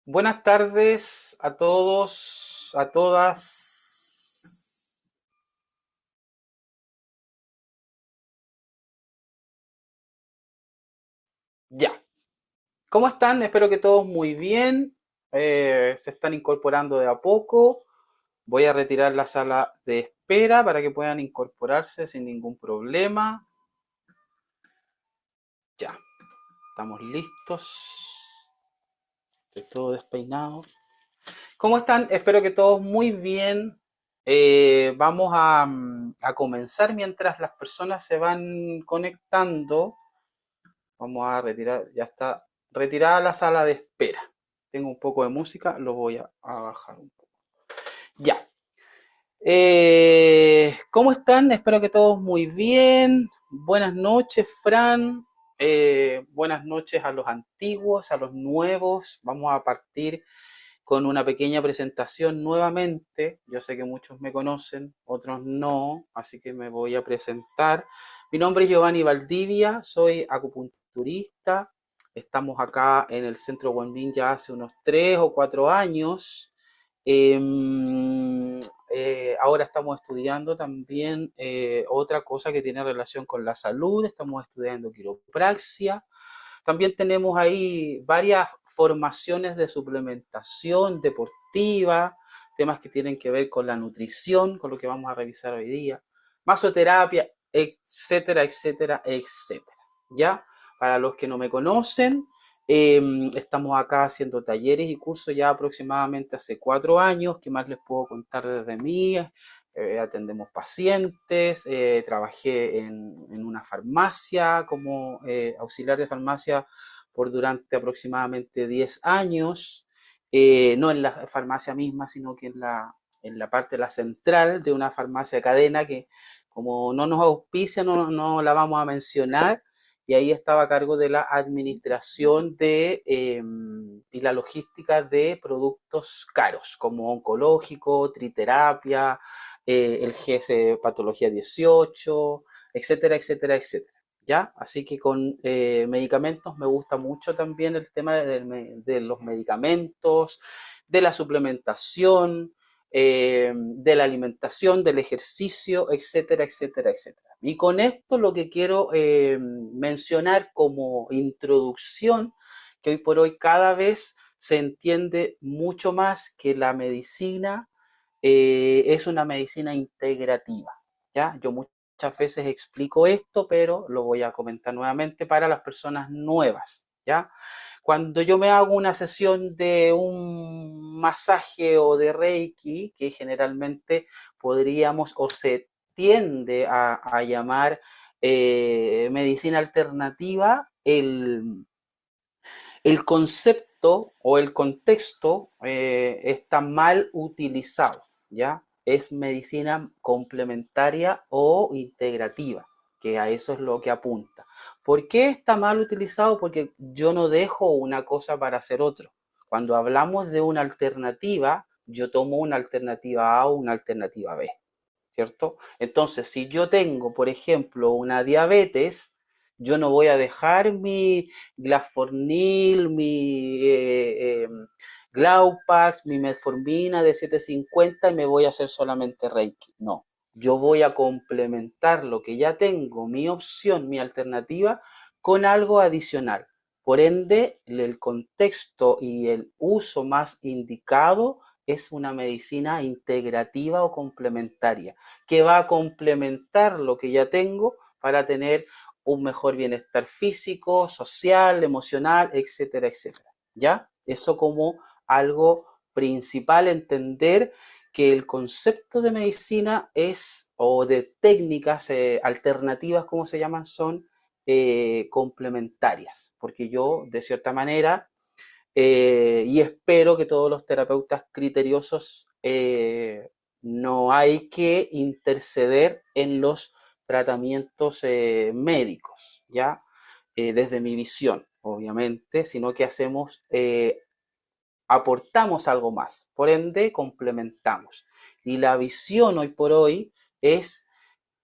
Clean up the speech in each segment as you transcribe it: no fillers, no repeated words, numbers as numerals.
Buenas tardes a todos, a todas. Ya. ¿Cómo están? Espero que todos muy bien. Se están incorporando de a poco. Voy a retirar la sala de espera para que puedan incorporarse sin ningún problema. Ya. Estamos listos. Estoy todo despeinado. ¿Cómo están? Espero que todos muy bien. Vamos a comenzar mientras las personas se van conectando. Vamos a retirar, ya está retirada la sala de espera. Tengo un poco de música, lo voy a bajar un poco. Ya. ¿Cómo están? Espero que todos muy bien. Buenas noches, Fran. Buenas noches a los antiguos, a los nuevos. Vamos a partir con una pequeña presentación nuevamente. Yo sé que muchos me conocen, otros no, así que me voy a presentar. Mi nombre es Giovanni Valdivia, soy acupunturista. Estamos acá en el Centro Wenbin ya hace unos 3 o 4 años. Ahora estamos estudiando también otra cosa que tiene relación con la salud. Estamos estudiando quiropraxia. También tenemos ahí varias formaciones de suplementación deportiva, temas que tienen que ver con la nutrición, con lo que vamos a revisar hoy día, masoterapia, etcétera, etcétera, etcétera. ¿Ya? Para los que no me conocen, estamos acá haciendo talleres y cursos ya aproximadamente hace 4 años. ¿Qué más les puedo contar desde mí? Atendemos pacientes, trabajé en una farmacia como auxiliar de farmacia por durante aproximadamente 10 años, no en la farmacia misma, sino que en la parte de la central de una farmacia cadena que como no nos auspicia, no la vamos a mencionar, y ahí estaba a cargo de la administración y la logística de productos caros, como oncológico, triterapia, el GS Patología 18, etcétera, etcétera, etcétera. ¿Ya? Así que con medicamentos me gusta mucho también el tema de los medicamentos, de la suplementación, de la alimentación, del ejercicio, etcétera, etcétera, etcétera. Y con esto lo que quiero mencionar como introducción, que hoy por hoy cada vez se entiende mucho más que la medicina es una medicina integrativa. ¿Ya? Yo muchas veces explico esto, pero lo voy a comentar nuevamente para las personas nuevas. ¿Ya? Cuando yo me hago una sesión de un masaje o de Reiki, que generalmente podríamos o se tiende a llamar medicina alternativa, el concepto o el contexto está mal utilizado, ¿ya? Es medicina complementaria o integrativa, que a eso es lo que apunta. ¿Por qué está mal utilizado? Porque yo no dejo una cosa para hacer otro. Cuando hablamos de una alternativa, yo tomo una alternativa A o una alternativa B, ¿cierto? Entonces, si yo tengo, por ejemplo, una diabetes, yo no voy a dejar mi Glafornil, mi Glaupax, mi metformina de 750 y me voy a hacer solamente Reiki. No, yo voy a complementar lo que ya tengo, mi opción, mi alternativa, con algo adicional. Por ende, el contexto y el uso más indicado es una medicina integrativa o complementaria, que va a complementar lo que ya tengo para tener un mejor bienestar físico, social, emocional, etcétera, etcétera. ¿Ya? Eso como algo principal, entender que el concepto de medicina es, o de técnicas alternativas, como se llaman, son complementarias, porque yo, de cierta manera, y espero que todos los terapeutas criteriosos no hay que interceder en los tratamientos médicos, ¿ya? Desde mi visión, obviamente, sino que aportamos algo más, por ende complementamos. Y la visión hoy por hoy es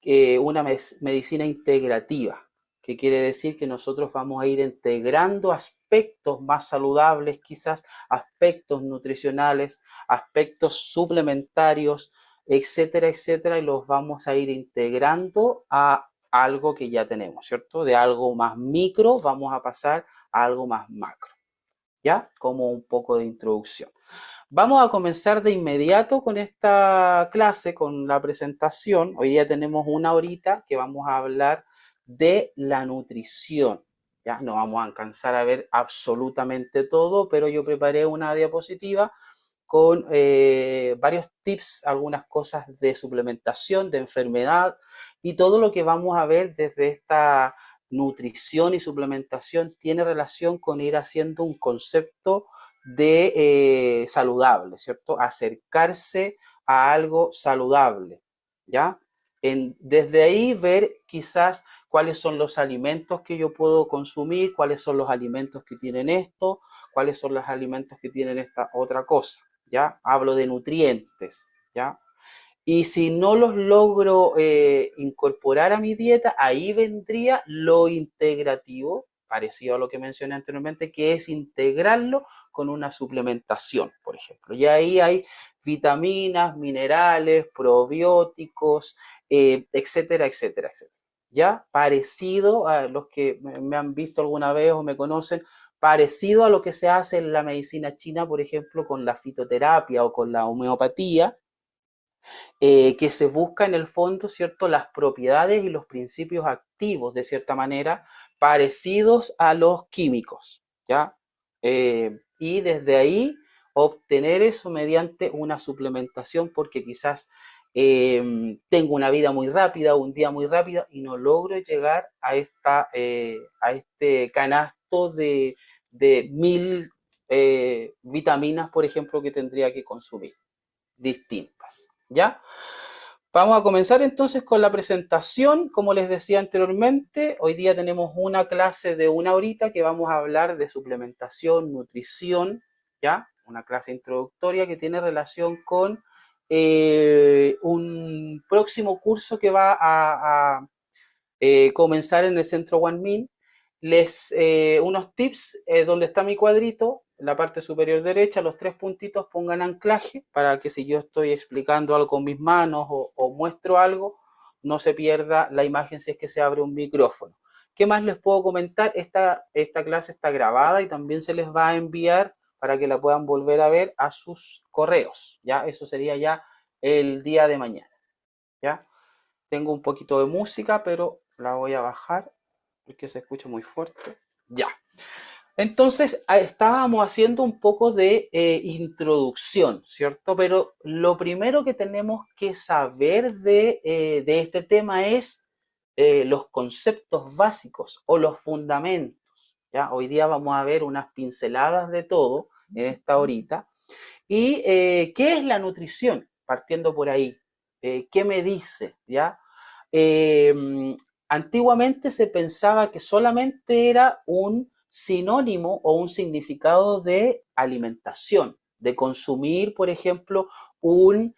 medicina integrativa, que quiere decir que nosotros vamos a ir integrando aspectos más saludables, quizás aspectos nutricionales, aspectos suplementarios, etcétera, etcétera, y los vamos a ir integrando a algo que ya tenemos, ¿cierto? De algo más micro vamos a pasar a algo más macro, ¿ya? Como un poco de introducción. Vamos a comenzar de inmediato con esta clase, con la presentación. Hoy día tenemos una horita que vamos a hablar de la nutrición. Ya no vamos a alcanzar a ver absolutamente todo, pero yo preparé una diapositiva con varios tips, algunas cosas de suplementación, de enfermedad y todo lo que vamos a ver desde esta nutrición y suplementación tiene relación con ir haciendo un concepto de saludable, ¿cierto? Acercarse a algo saludable, ¿ya? Desde ahí ver quizás cuáles son los alimentos que yo puedo consumir, cuáles son los alimentos que tienen esto, cuáles son los alimentos que tienen esta otra cosa, ¿ya? Hablo de nutrientes, ¿ya? Y si no los logro incorporar a mi dieta, ahí vendría lo integrativo, parecido a lo que mencioné anteriormente, que es integrarlo con una suplementación, por ejemplo. Y ahí hay vitaminas, minerales, probióticos, etcétera, etcétera, etcétera. ¿Ya? Parecido a los que me han visto alguna vez o me conocen, parecido a lo que se hace en la medicina china, por ejemplo, con la fitoterapia o con la homeopatía, que se busca en el fondo, ¿cierto?, las propiedades y los principios activos, de cierta manera, parecidos a los químicos, ¿ya? Y desde ahí obtener eso mediante una suplementación, porque quizás tengo una vida muy rápida, un día muy rápido, y no logro llegar a este canasto de 1000 vitaminas, por ejemplo, que tendría que consumir, distintas, ¿ya? Vamos a comenzar entonces con la presentación. Como les decía anteriormente, hoy día tenemos una clase de una horita que vamos a hablar de suplementación, nutrición, ¿ya? Una clase introductoria que tiene relación con un próximo curso que va a comenzar en el centro OneMin. Unos tips, donde está mi cuadrito, en la parte superior derecha, los 3 puntitos, pongan anclaje para que si yo estoy explicando algo con mis manos o muestro algo, no se pierda la imagen si es que se abre un micrófono. ¿Qué más les puedo comentar? Esta clase está grabada y también se les va a enviar para que la puedan volver a ver a sus correos, ¿ya? Eso sería ya el día de mañana, ¿ya? Tengo un poquito de música, pero la voy a bajar porque se escucha muy fuerte. Ya. Entonces, estábamos haciendo un poco de introducción, ¿cierto? Pero lo primero que tenemos que saber de este tema es los conceptos básicos o los fundamentos, ¿ya? Hoy día vamos a ver unas pinceladas de todo en esta horita. ¿Y qué es la nutrición? Partiendo por ahí. ¿Qué me dice? ¿Ya? Antiguamente se pensaba que solamente era un sinónimo o un significado de alimentación, de consumir, por ejemplo, una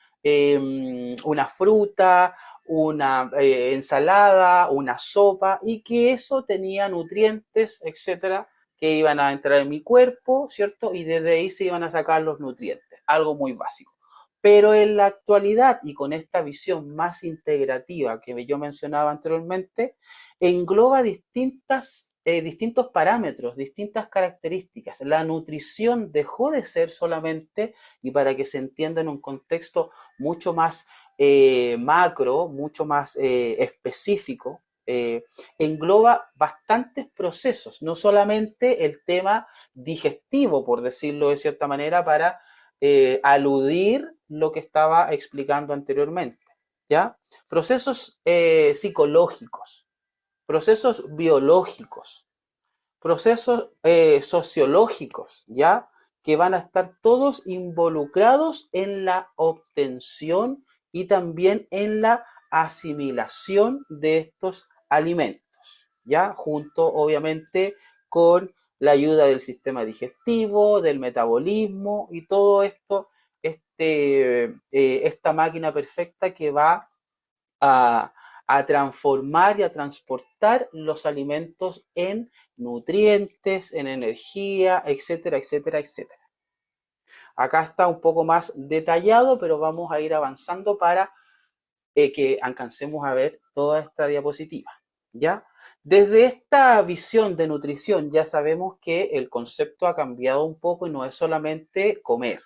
fruta, una ensalada, una sopa, y que eso tenía nutrientes, etcétera, que iban a entrar en mi cuerpo, ¿cierto? Y desde ahí se iban a sacar los nutrientes, algo muy básico. Pero en la actualidad, y con esta visión más integrativa que yo mencionaba anteriormente, engloba distintos parámetros, distintas características. La nutrición dejó de ser solamente, y para que se entienda en un contexto mucho más macro, mucho más específico, engloba bastantes procesos, no solamente el tema digestivo, por decirlo de cierta manera, para aludir lo que estaba explicando anteriormente, ¿ya? Procesos psicológicos, procesos biológicos, procesos sociológicos, ¿ya? Que van a estar todos involucrados en la obtención y también en la asimilación de estos alimentos, ¿ya? Junto, obviamente, con la ayuda del sistema digestivo, del metabolismo y todo esto, esta máquina perfecta que va a transformar y a transportar los alimentos en nutrientes, en energía, etcétera, etcétera, etcétera. Acá está un poco más detallado, pero vamos a ir avanzando para que alcancemos a ver toda esta diapositiva. ¿Ya? Desde esta visión de nutrición ya sabemos que el concepto ha cambiado un poco y no es solamente comer,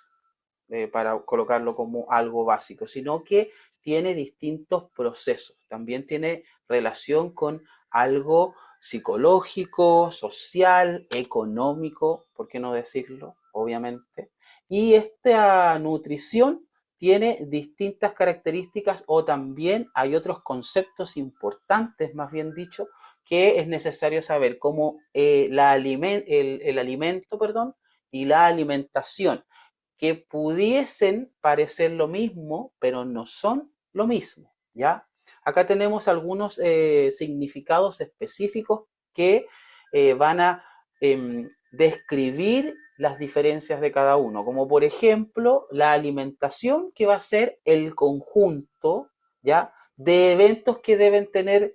para colocarlo como algo básico, sino que tiene distintos procesos. También tiene relación con algo psicológico, social, económico, ¿por qué no decirlo? Obviamente. Y esta nutrición tiene distintas características o también hay otros conceptos importantes, más bien dicho, que es necesario saber, como el alimento, perdón, y la alimentación, que pudiesen parecer lo mismo, pero no son lo mismo, ¿ya? Acá tenemos algunos significados específicos que van a describir las diferencias de cada uno, como por ejemplo la alimentación, que va a ser el conjunto, ¿ya?, de eventos que deben tener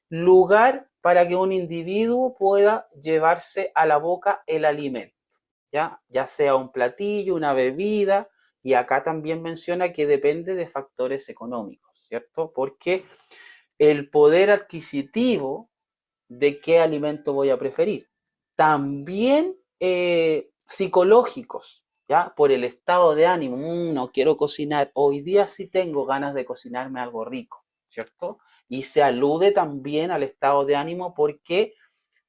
lugar para que un individuo pueda llevarse a la boca el alimento. Ya sea un platillo, una bebida, y acá también menciona que depende de factores económicos, ¿cierto? Porque el poder adquisitivo de qué alimento voy a preferir. También psicológicos, ¿ya? Por el estado de ánimo, no quiero cocinar, hoy día sí tengo ganas de cocinarme algo rico, ¿cierto? Y se alude también al estado de ánimo porque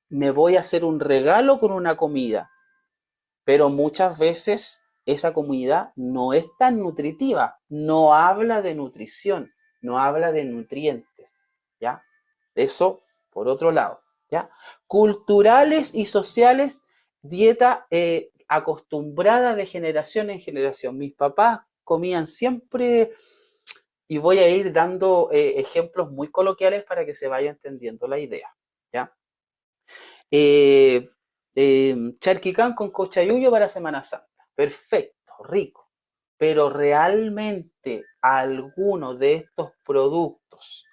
me voy a hacer un regalo con una comida, pero muchas veces esa comida no es tan nutritiva, no habla de nutrición, no habla de nutrientes, ¿ya? Eso por otro lado, ¿ya? Culturales y sociales, dieta acostumbrada de generación en generación. Mis papás comían siempre, y voy a ir dando ejemplos muy coloquiales para que se vaya entendiendo la idea, ¿ya? Eh, Charquicán con cochayuyo para Semana Santa. Perfecto, rico. Pero realmente alguno de estos productos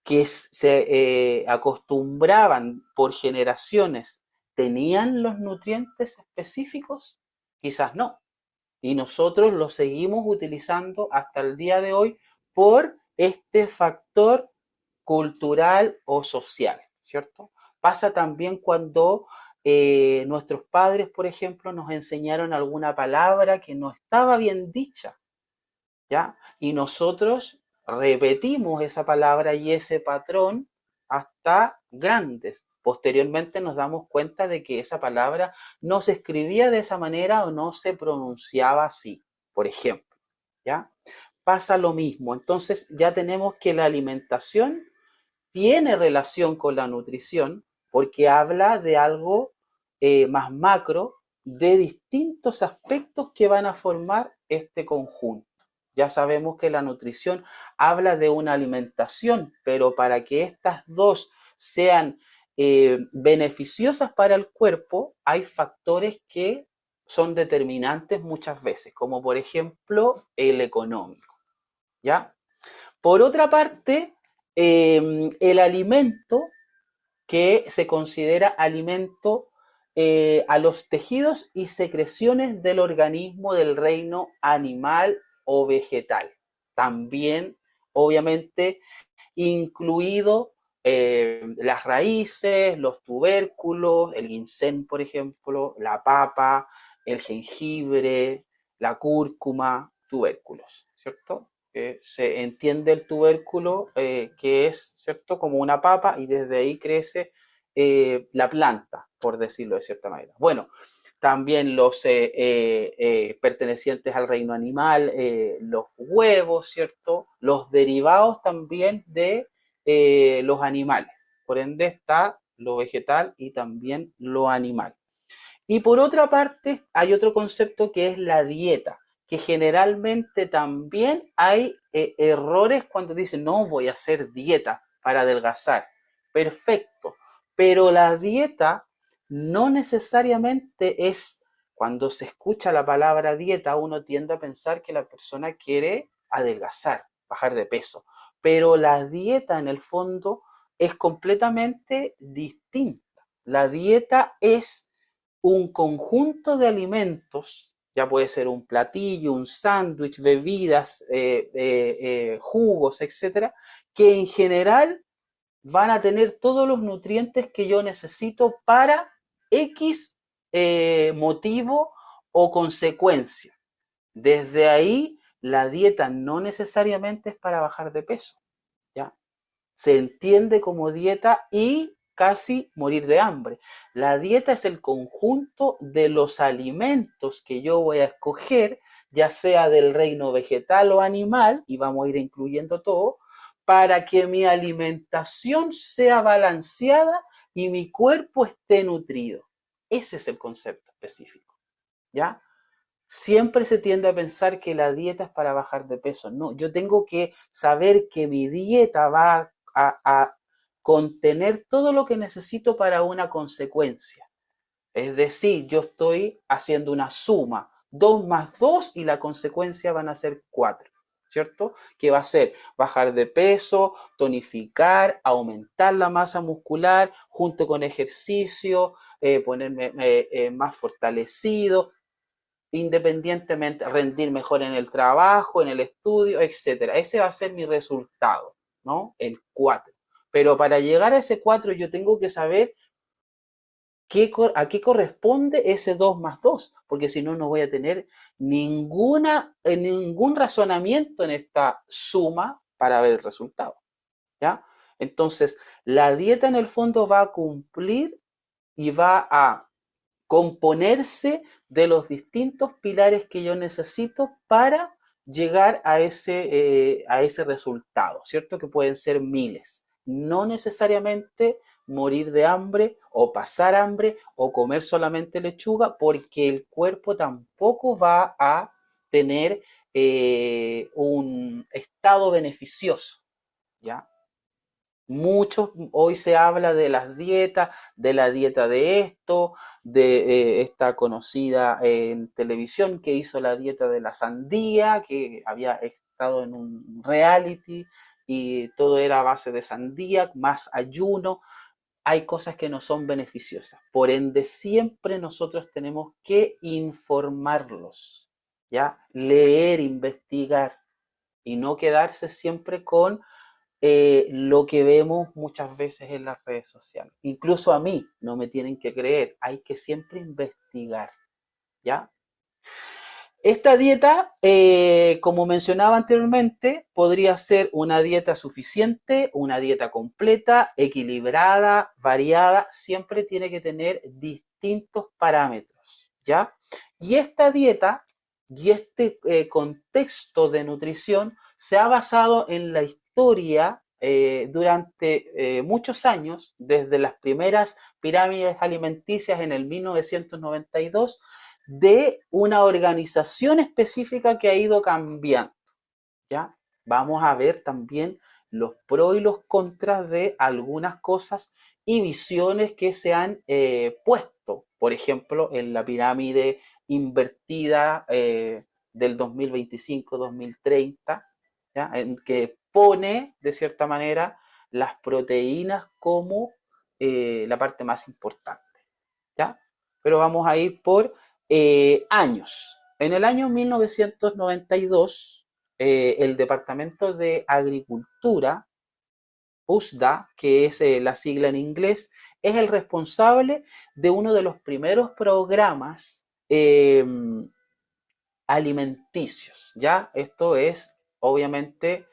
que se acostumbraban por generaciones tenían los nutrientes específicos, quizás no. Y nosotros los seguimos utilizando hasta el día de hoy por este factor cultural o social, ¿cierto? Pasa también cuando nuestros padres, por ejemplo, nos enseñaron alguna palabra que no estaba bien dicha, ¿ya? Y nosotros repetimos esa palabra y ese patrón hasta grandes. Posteriormente nos damos cuenta de que esa palabra no se escribía de esa manera o no se pronunciaba así, por ejemplo, ¿ya? Pasa lo mismo. Entonces ya tenemos que la alimentación tiene relación con la nutrición porque habla de algo más macro, de distintos aspectos que van a formar este conjunto. Ya sabemos que la nutrición habla de una alimentación, pero para que estas dos sean beneficiosas para el cuerpo, hay factores que son determinantes muchas veces, como por ejemplo el económico, ¿ya? Por otra parte, el alimento que se considera alimento a los tejidos y secreciones del organismo del reino animal o vegetal. También, obviamente, incluido las raíces, los tubérculos, el ginseng, por ejemplo, la papa, el jengibre, la cúrcuma, tubérculos, ¿cierto? Se entiende el tubérculo que es, ¿cierto?, como una papa y desde ahí crece la planta, por decirlo de cierta manera. Bueno, también los pertenecientes al reino animal, los huevos, ¿cierto? Los derivados también de los animales. Por ende está lo vegetal y también lo animal. Y por otra parte, hay otro concepto que es la dieta, que generalmente también hay errores cuando dicen, no voy a hacer dieta para adelgazar. Perfecto, pero la dieta no necesariamente es, cuando se escucha la palabra dieta, uno tiende a pensar que la persona quiere adelgazar. bajar de peso. Pero la dieta en el fondo es completamente distinta. La dieta es un conjunto de alimentos, ya puede ser un platillo, un sándwich, bebidas, jugos, etcétera, que en general van a tener todos los nutrientes que yo necesito para X motivo o consecuencia. Desde ahí, la dieta no necesariamente es para bajar de peso, ¿ya? Se entiende como dieta y casi morir de hambre. La dieta es el conjunto de los alimentos que yo voy a escoger, ya sea del reino vegetal o animal, y vamos a ir incluyendo todo, para que mi alimentación sea balanceada y mi cuerpo esté nutrido. Ese es el concepto específico, ¿ya? Siempre se tiende a pensar que la dieta es para bajar de peso. No, yo tengo que saber que mi dieta va a contener todo lo que necesito para una consecuencia. Es decir, yo estoy haciendo una suma, 2 más 2 y la consecuencia van a ser 4, ¿cierto? Que va a ser bajar de peso, tonificar, aumentar la masa muscular, junto con ejercicio, ponerme más fortalecido, independientemente, rendir mejor en el trabajo, en el estudio, etcétera. Ese va a ser mi resultado, ¿no? El 4. Pero para llegar a ese 4 yo tengo que saber a qué corresponde ese 2 más 2, porque si no, no voy a tener ningún razonamiento en esta suma para ver el resultado, ¿ya? Entonces, la dieta en el fondo va a cumplir y va a componerse de los distintos pilares que yo necesito para llegar a ese resultado, ¿cierto? Que pueden ser miles. No necesariamente morir de hambre o pasar hambre o comer solamente lechuga, porque el cuerpo tampoco va a tener un estado beneficioso, ¿ya? Muchos, hoy se habla de las dietas, de la dieta de esto, de esta conocida en televisión que hizo la dieta de la sandía, que había estado en un reality y todo era a base de sandía, más ayuno. Hay cosas que no son beneficiosas. Por ende, siempre nosotros tenemos que informarlos, ¿ya? Leer, investigar y no quedarse siempre con lo que vemos muchas veces en las redes sociales. Incluso a mí no me tienen que creer, hay que siempre investigar, ¿ya? Esta dieta, como mencionaba anteriormente, podría ser una dieta suficiente, una dieta completa, equilibrada, variada, siempre tiene que tener distintos parámetros, ¿ya? Y esta dieta y este contexto de nutrición se ha basado en la historia durante muchos años, desde las primeras pirámides alimenticias en el 1992, de una organización específica que ha ido cambiando, ¿ya? Vamos a ver también los pros y los contras de algunas cosas y visiones que se han puesto, por ejemplo, en la pirámide invertida del 2025-2030, ¿ya? En que pone, de cierta manera, las proteínas como la parte más importante, ¿ya? Pero vamos a ir por años. En el año 1992, el Departamento de Agricultura, USDA, que es la sigla en inglés, es el responsable de uno de los primeros programas alimenticios, ¿ya? Esto es, obviamente,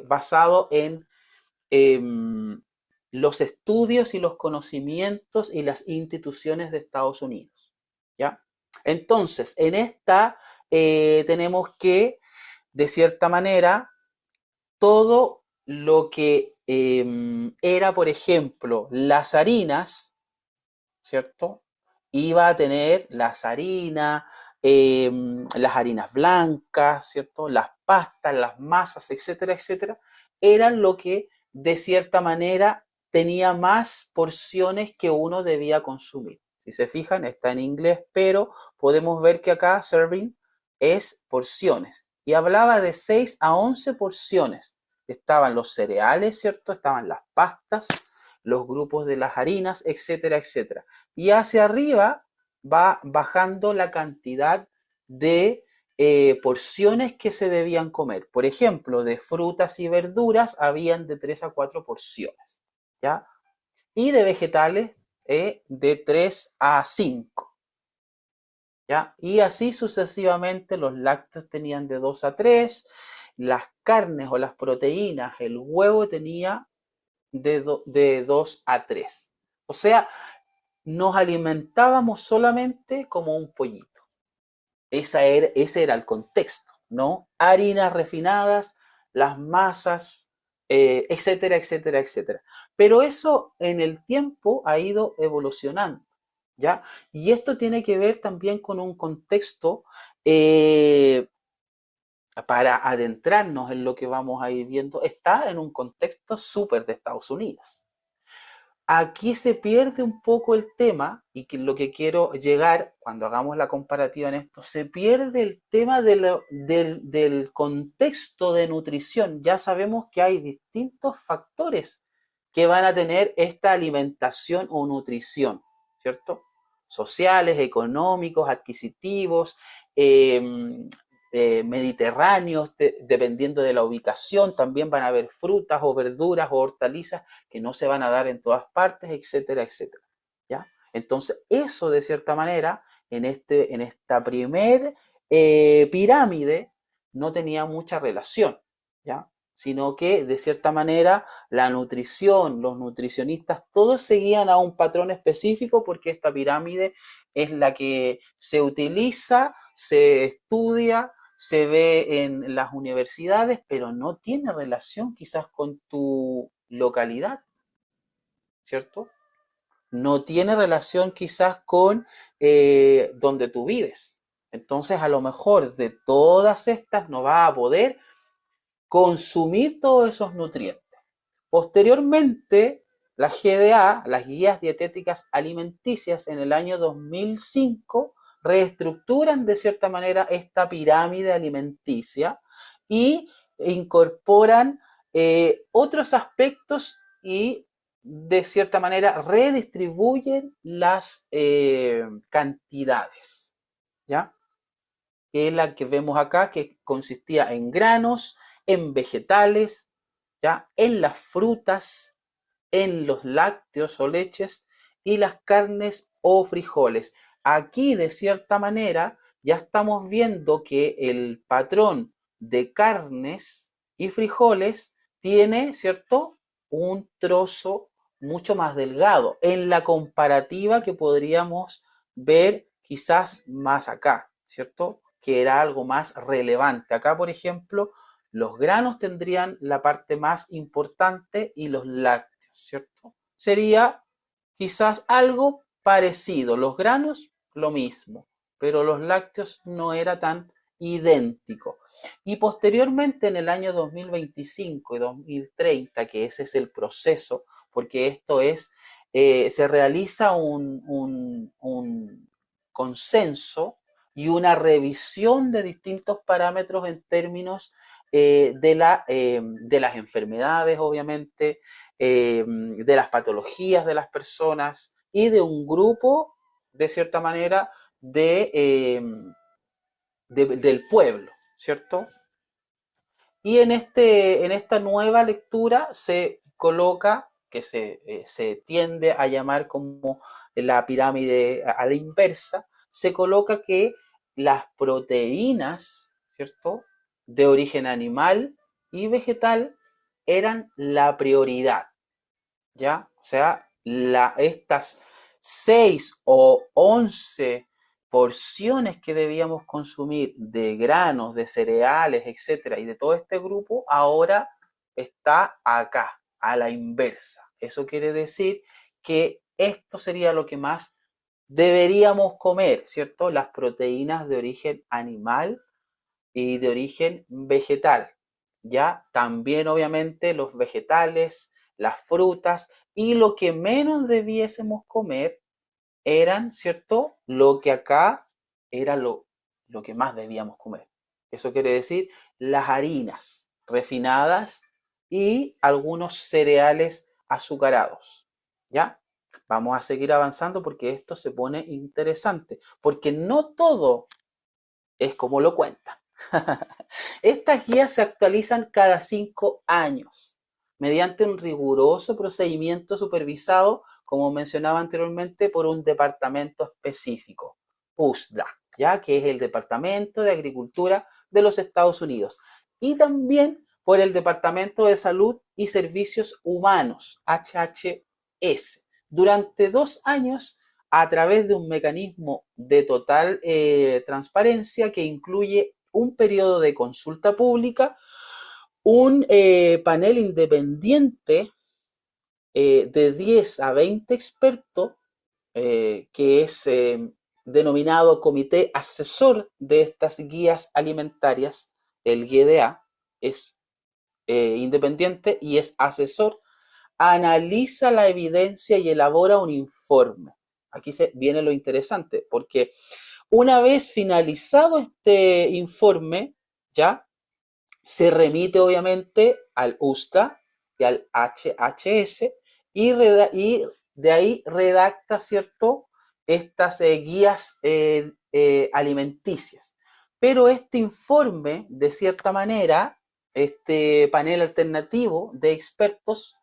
basado en los estudios y los conocimientos y las instituciones de Estados Unidos, ¿ya? Entonces, en esta tenemos que, de cierta manera, todo lo que era, por ejemplo, las harinas, ¿cierto? Iba a tener las harinas blancas, ¿cierto? Las pastas, las masas, etcétera, etcétera, eran lo que de cierta manera tenía más porciones que uno debía consumir. Si se fijan, está en inglés, pero podemos ver que acá serving es porciones. y hablaba de 6 a 11 porciones. Estaban los cereales, ¿cierto? Estaban las pastas, los grupos de las harinas, etcétera, etcétera. Y hacia arriba va bajando la cantidad de porciones que se debían comer. Por ejemplo, de frutas y verduras habían de 3 a 4 porciones, ¿ya? Y de vegetales de 3 a 5, ¿ya? Y así sucesivamente los lácteos tenían de 2 a 3, las carnes o las proteínas, el huevo tenía de 2 a 3. O sea, nos alimentábamos solamente como un pollito. Ese era el contexto, ¿no? Harinas refinadas, las masas, etcétera, etcétera, etcétera. Pero eso en el tiempo ha ido evolucionando, ¿ya? Y esto tiene que ver también con un contexto eh, para adentrarnos en lo que vamos a ir viendo, está en un contexto súper de Estados Unidos. Aquí se pierde un poco el tema, y que lo que quiero llegar cuando hagamos la comparativa en esto, se pierde el tema del contexto de nutrición. Ya sabemos que hay distintos factores que van a tener esta alimentación o nutrición, ¿cierto? Sociales, económicos, adquisitivos, mediterráneos, dependiendo de la ubicación, también van a haber frutas o verduras o hortalizas que no se van a dar en todas partes, etcétera, etcétera. ¿Ya? Entonces, eso de cierta manera, en esta primer pirámide, no tenía mucha relación, ¿ya? Sino que de cierta manera la nutrición, los nutricionistas, todos seguían a un patrón específico porque esta pirámide es la que se utiliza, se estudia, se ve en las universidades, pero no tiene relación quizás con tu localidad, ¿cierto? No tiene relación quizás con donde tú vives. Entonces, a lo mejor de todas estas no vas a poder consumir todos esos nutrientes. Posteriormente, la GDA, las Guías Dietéticas Alimenticias, en el año 2005, reestructuran de cierta manera esta pirámide alimenticia y incorporan otros aspectos y de cierta manera redistribuyen las cantidades, ¿ya? Que es la que vemos acá, que consistía en granos, en vegetales, ¿ya? En las frutas, en los lácteos o leches y las carnes o frijoles. Aquí, de cierta manera, ya estamos viendo que el patrón de carnes y frijoles tiene, ¿cierto?, un trozo mucho más delgado en la comparativa que podríamos ver quizás más acá, ¿cierto? Que era algo más relevante. Acá, por ejemplo, los granos tendrían la parte más importante y los lácteos, ¿cierto? Sería quizás algo parecido. Los granos, lo mismo, pero los lácteos no era tan idéntico. Y posteriormente, en el año 2025 y 2030, que ese es el proceso, porque esto es, se realiza un consenso y una revisión de distintos parámetros en términos de las enfermedades, obviamente, de las patologías de las personas y de un grupo, de cierta manera, del pueblo, ¿cierto? Y en esta nueva lectura se coloca, que se tiende a llamar como la pirámide a la inversa, se coloca que las proteínas, ¿cierto?, de origen animal y vegetal eran la prioridad, ¿ya? O sea, estas 6 o 11 porciones que debíamos consumir de granos, de cereales, etcétera, y de todo este grupo, ahora está acá, a la inversa. Eso quiere decir que esto sería lo que más deberíamos comer, ¿cierto? Las proteínas de origen animal y de origen vegetal, ¿ya? También obviamente los vegetales, las frutas y lo que menos debiésemos comer eran, ¿cierto? Lo que acá era lo que más debíamos comer. Eso quiere decir las harinas refinadas y algunos cereales azucarados. ¿Ya? Vamos a seguir avanzando porque esto se pone interesante, porque no todo es como lo cuentan. Estas guías se actualizan cada 5 años mediante un riguroso procedimiento supervisado, como mencionaba anteriormente, por un departamento específico, USDA, ya que es el Departamento de Agricultura de los Estados Unidos, y también por el Departamento de Salud y Servicios Humanos, HHS, durante 2 años a través de un mecanismo de total transparencia que incluye un periodo de consulta pública, un panel independiente de 10 a 20 expertos, que es denominado Comité Asesor de estas guías alimentarias. El GDA es independiente y es asesor, analiza la evidencia y elabora un informe. Aquí viene lo interesante, porque una vez finalizado este informe, ya se remite obviamente al USDA y al HHS y de ahí redacta, ¿cierto?, estas guías alimenticias. Pero este informe, de cierta manera, este panel alternativo de expertos,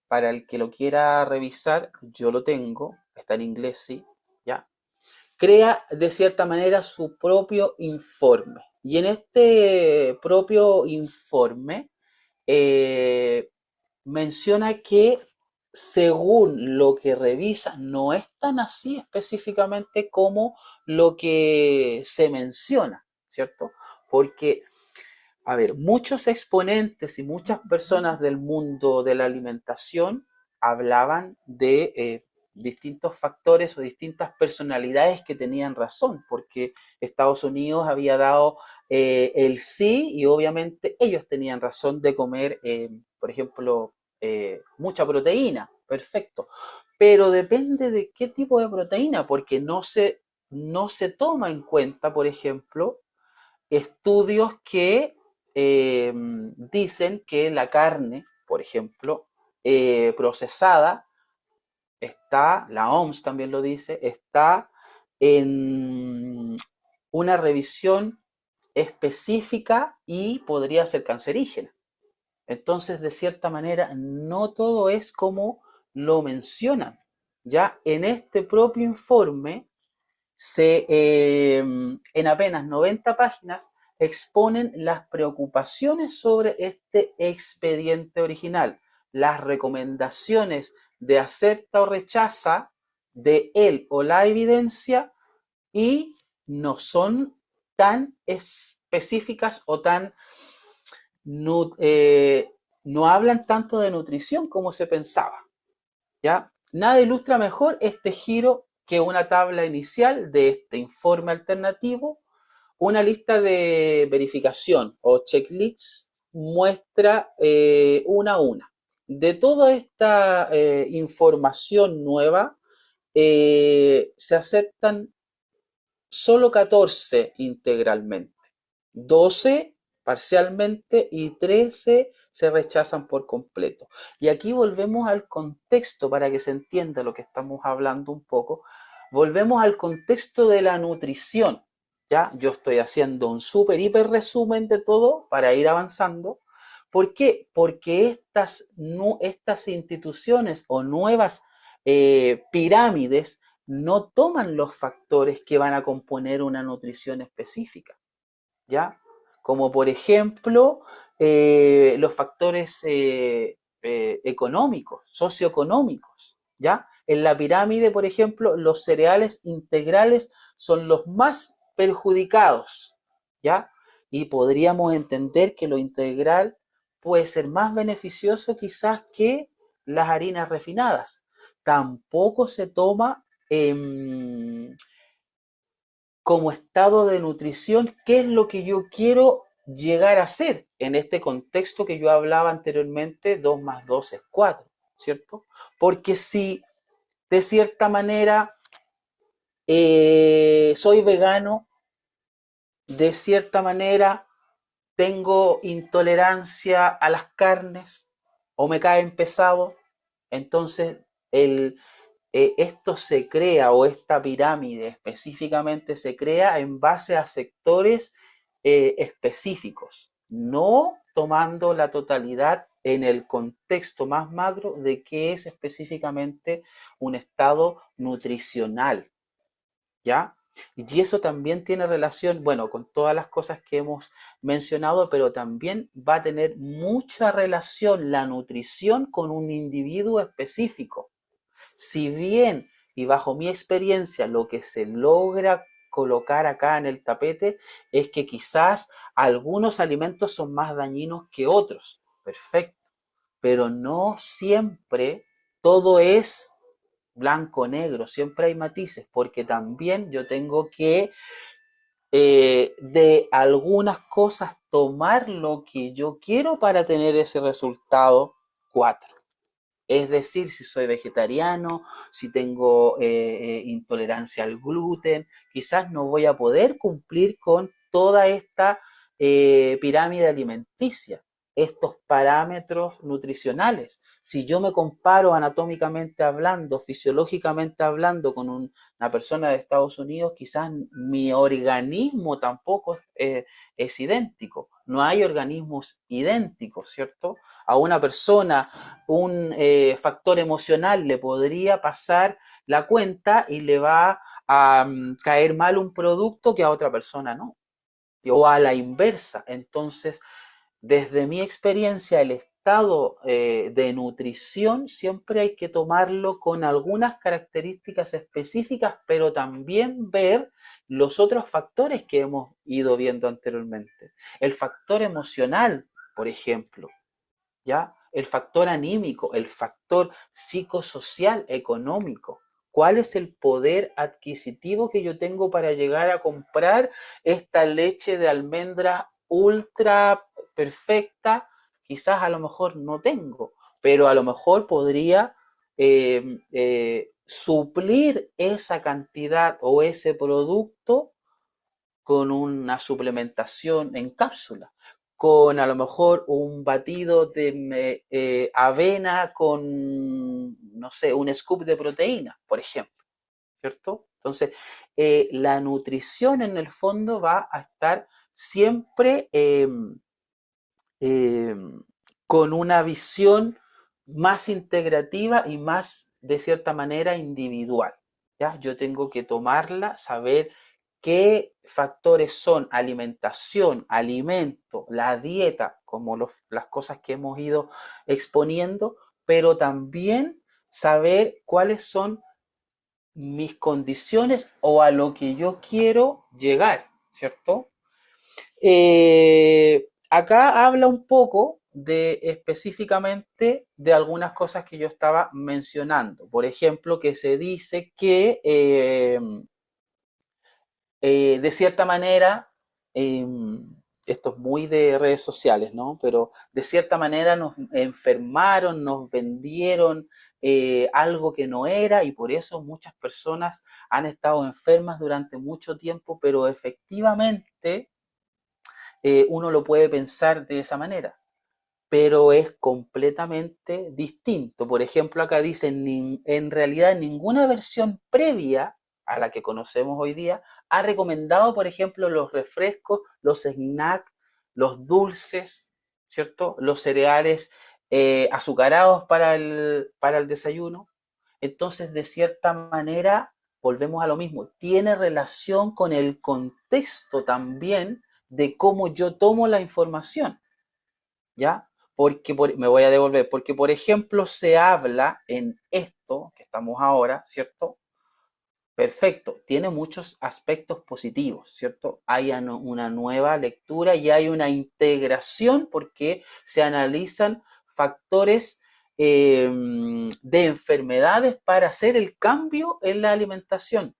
para el que lo quiera revisar, yo lo tengo, está en inglés, sí, ya, crea de cierta manera su propio informe. Y en este propio informe eh, menciona que según lo que revisa, no es tan así específicamente como lo que se menciona, ¿cierto? Porque, a ver, muchos exponentes y muchas personas del mundo de la alimentación hablaban de distintos factores o distintas personalidades que tenían razón, porque Estados Unidos había dado el sí y obviamente ellos tenían razón de comer, por ejemplo, mucha proteína, perfecto, pero depende de qué tipo de proteína, porque no se toma en cuenta, por ejemplo, estudios que dicen que la carne, por ejemplo, procesada, está, la OMS también lo dice, está en una revisión específica y podría ser cancerígena. Entonces, de cierta manera, no todo es como lo mencionan. Ya en este propio informe en apenas 90 páginas exponen las preocupaciones sobre este expediente original, las recomendaciones de acepta o rechaza de él o la evidencia, y no son tan específicas o tan no hablan tanto de nutrición como se pensaba. ¿Ya? Nada ilustra mejor este giro que una tabla inicial de este informe alternativo. Una lista de verificación o checklists muestra una a una. De toda esta información nueva, se aceptan solo 14 integralmente, 12 parcialmente y 13 se rechazan por completo. Y aquí volvemos al contexto para que se entienda lo que estamos hablando un poco. Volvemos al contexto de la nutrición. ¿Ya? Yo estoy haciendo un súper hiper resumen de todo para ir avanzando. ¿Por qué? Porque estas instituciones o nuevas pirámides no toman los factores que van a componer una nutrición específica, ¿ya? Como por ejemplo los factores económicos, socioeconómicos, ¿ya? En la pirámide, por ejemplo, los cereales integrales son los más perjudicados, ¿ya? Y podríamos entender que lo integral puede ser más beneficioso quizás que las harinas refinadas. Tampoco se toma como estado de nutrición qué es lo que yo quiero llegar a ser en este contexto que yo hablaba anteriormente, 2 más 2 es 4, ¿cierto? Porque si de cierta manera soy vegano, de cierta manera tengo intolerancia a las carnes o me caen pesado, entonces esto se crea o esta pirámide específicamente se crea en base a sectores específicos, no tomando la totalidad en el contexto más macro de qué es específicamente un estado nutricional, ¿ya? Y eso también tiene relación, bueno, con todas las cosas que hemos mencionado, pero también va a tener mucha relación la nutrición con un individuo específico. Si bien, y bajo mi experiencia, lo que se logra colocar acá en el tapete es que quizás algunos alimentos son más dañinos que otros, perfecto, pero no siempre todo es blanco o negro, siempre hay matices, porque también yo tengo que de algunas cosas tomar lo que yo quiero para tener ese resultado 4. Es decir, si soy vegetariano, si tengo intolerancia al gluten, quizás no voy a poder cumplir con toda esta pirámide alimenticia, estos parámetros nutricionales. Si yo me comparo anatómicamente hablando, fisiológicamente hablando con una persona de Estados Unidos, quizás mi organismo tampoco es idéntico. No hay organismos idénticos, ¿cierto? A una persona un factor emocional le podría pasar la cuenta y le va a caer mal un producto que a otra persona no, o a la inversa. Entonces, desde mi experiencia, el estado de nutrición siempre hay que tomarlo con algunas características específicas, pero también ver los otros factores que hemos ido viendo anteriormente. El factor emocional, por ejemplo, ¿ya? El factor anímico, el factor psicosocial, económico. ¿Cuál es el poder adquisitivo que yo tengo para llegar a comprar esta leche de almendra ultra perfecta? Quizás a lo mejor no tengo, pero a lo mejor podría suplir esa cantidad o ese producto con una suplementación en cápsula, con a lo mejor un batido de avena con, no sé, un scoop de proteína, por ejemplo, ¿cierto? Entonces, la nutrición en el fondo va a estar siempre eh, con una visión más integrativa y más, de cierta manera, individual. ¿Ya? Yo tengo que tomarla, saber qué factores son alimentación, alimento, la dieta, como las cosas que hemos ido exponiendo, pero también saber cuáles son mis condiciones o a lo que yo quiero llegar, ¿cierto? Acá habla un poco de específicamente de algunas cosas que yo estaba mencionando. Por ejemplo, que se dice que de cierta manera, eh, esto es muy de redes sociales, ¿no? Pero de cierta manera nos enfermaron, nos vendieron algo que no era y por eso muchas personas han estado enfermas durante mucho tiempo, pero efectivamente uno lo puede pensar de esa manera, pero es completamente distinto. Por ejemplo, acá dicen, en realidad ninguna versión previa a la que conocemos hoy día ha recomendado, por ejemplo, los refrescos, los snacks, los dulces, ¿cierto? Los cereales azucarados para el desayuno. Entonces, de cierta manera, volvemos a lo mismo, tiene relación con el contexto también de cómo yo tomo la información, ¿ya? Porque me voy a devolver, porque por ejemplo se habla en esto que estamos ahora, ¿cierto? Perfecto, tiene muchos aspectos positivos, ¿cierto? Hay una nueva lectura y hay una integración porque se analizan factores de enfermedades para hacer el cambio en la alimentación,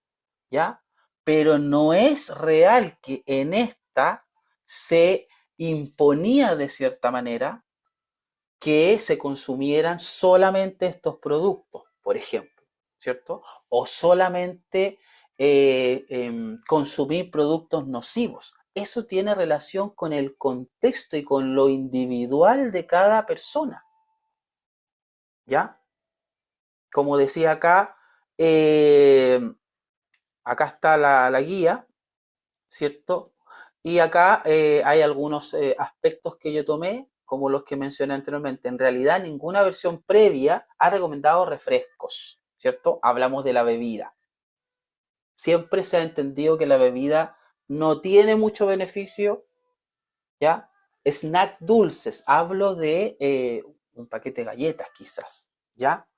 ¿ya? Pero no es real que en esta se imponía de cierta manera que se consumieran solamente estos productos, por ejemplo, ¿cierto? O solamente consumir productos nocivos. eso tiene relación con el contexto y con lo individual de cada persona, ¿ya? Como decía acá, acá está la guía, ¿cierto? Y acá hay algunos aspectos que yo tomé, como los que mencioné anteriormente. En realidad, ninguna versión previa ha recomendado refrescos, ¿cierto? Hablamos de la bebida. Siempre se ha entendido que la bebida no tiene mucho beneficio, ¿ya? Snack dulces, hablo de un paquete de galletas quizás, ¿ya?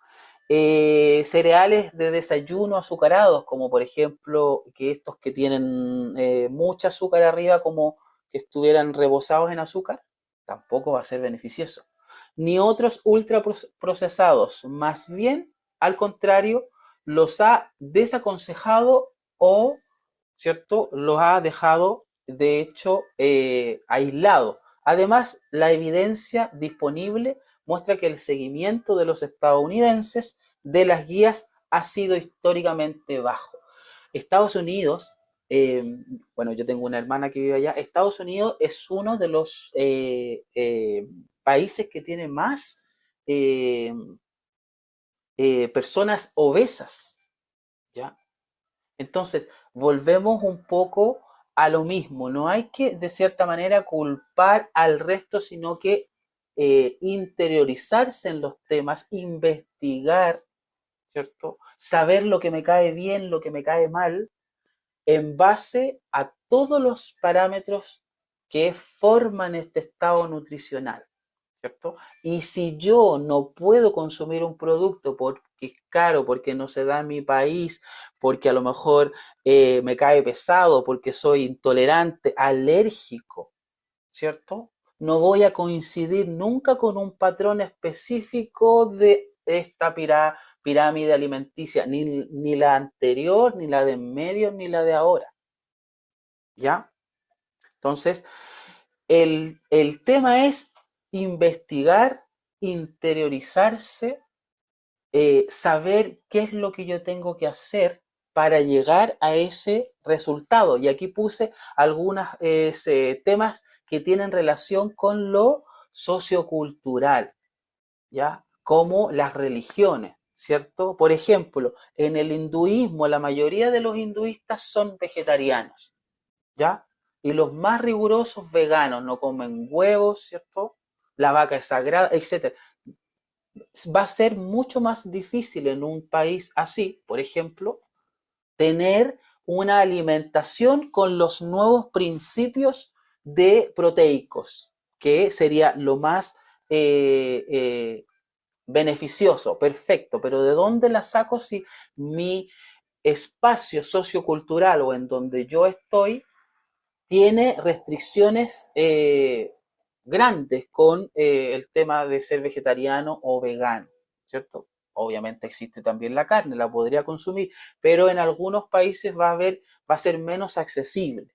Cereales de desayuno azucarados, como por ejemplo que estos que tienen mucha azúcar arriba, como que estuvieran rebosados en azúcar, tampoco va a ser beneficioso. Ni otros ultra procesados, más bien, al contrario, los ha desaconsejado o, ¿cierto?, los ha dejado, de hecho, aislados. Además, la evidencia disponible muestra que el seguimiento de los estadounidenses de las guías ha sido históricamente bajo. Estados Unidos, eh, bueno, yo tengo una hermana que vive allá, Estados Unidos es uno de los países que tiene más eh, personas obesas, ¿ya? Entonces, volvemos un poco a lo mismo. No hay que, de cierta manera, culpar al resto, sino que interiorizarse en los temas, investigar, ¿cierto? Saber lo que me cae bien, lo que me cae mal, en base a todos los parámetros que forman este estado nutricional, ¿cierto? Y si yo no puedo consumir un producto porque es caro, porque no se da en mi país, porque a lo mejor me cae pesado, porque soy intolerante, alérgico, ¿cierto? No voy a coincidir nunca con un patrón específico de esta pirámide alimenticia, ni la anterior, ni la de en medio, ni la de ahora, ¿ya? Entonces, el tema es investigar, interiorizarse, saber qué es lo que yo tengo que hacer para llegar a ese resultado. Y aquí puse algunos temas que tienen relación con lo sociocultural, ¿ya? Como las religiones, ¿cierto? Por ejemplo, en el hinduismo, la mayoría de los hinduistas son vegetarianos, ¿ya? Y los más rigurosos veganos, no comen huevos, ¿cierto? La vaca es sagrada, etcétera. Va a ser mucho más difícil en un país así, por ejemplo, tener una alimentación con los nuevos principios de proteicos, que sería lo más beneficioso, perfecto, pero ¿de dónde la saco si mi espacio sociocultural o en donde yo estoy tiene restricciones grandes con el tema de ser vegetariano o vegano, ¿cierto? Obviamente existe también la carne, la podría consumir, pero en algunos países va a ser menos accesible.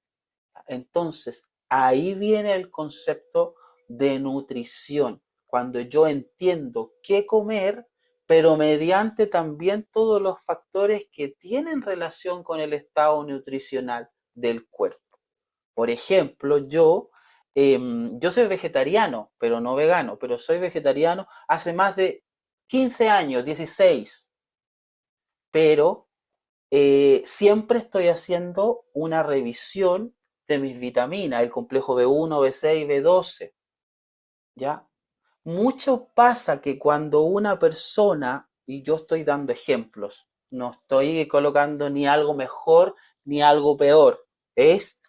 Entonces, ahí viene el concepto de nutrición, cuando yo entiendo qué comer, pero mediante también todos los factores que tienen relación con el estado nutricional del cuerpo. Por ejemplo, yo soy vegetariano, pero no vegano, pero soy vegetariano hace más de 15 años, 16, pero siempre estoy haciendo una revisión de mis vitaminas, el complejo B1, B6, B12, ¿ya? Mucho pasa que cuando una persona, y yo estoy dando ejemplos, no estoy colocando ni algo mejor ni algo peor, es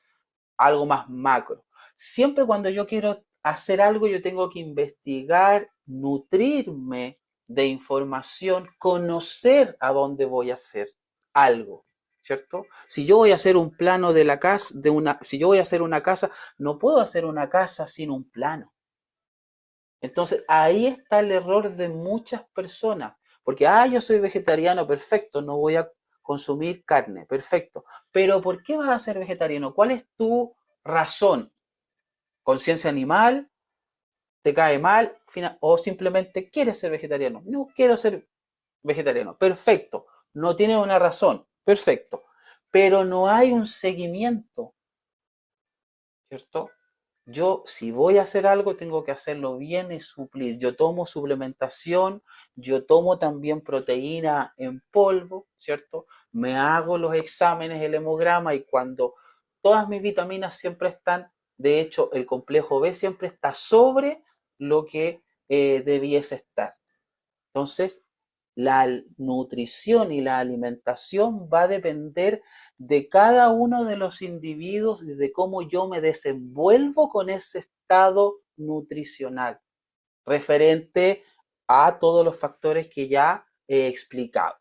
algo más macro. Siempre cuando yo quiero hacer algo, yo tengo que investigar, nutrirme de información, conocer a dónde voy a hacer algo, ¿cierto? Si yo voy a hacer un plano de la casa, si yo voy a hacer una casa, no puedo hacer una casa sin un plano. Entonces, ahí está el error de muchas personas, porque, yo soy vegetariano, perfecto, no voy a consumir carne, perfecto. Pero ¿por qué vas a ser vegetariano? ¿Cuál es tu razón? ¿Conciencia animal? ¿Te cae mal? ¿O simplemente quieres ser vegetariano? No quiero ser vegetariano, perfecto. No tiene una razón, perfecto. Pero no hay un seguimiento. ¿cierto? Yo, si voy a hacer algo, tengo que hacerlo bien y suplir. Yo tomo suplementación, yo tomo también proteína en polvo, ¿cierto? Me hago los exámenes, el hemograma y cuando todas mis vitaminas siempre están, de hecho, el complejo B siempre está sobre lo que debiese estar. Entonces, la nutrición y la alimentación va a depender de cada uno de los individuos y de cómo yo me desenvuelvo con ese estado nutricional, referente a todos los factores que ya he explicado.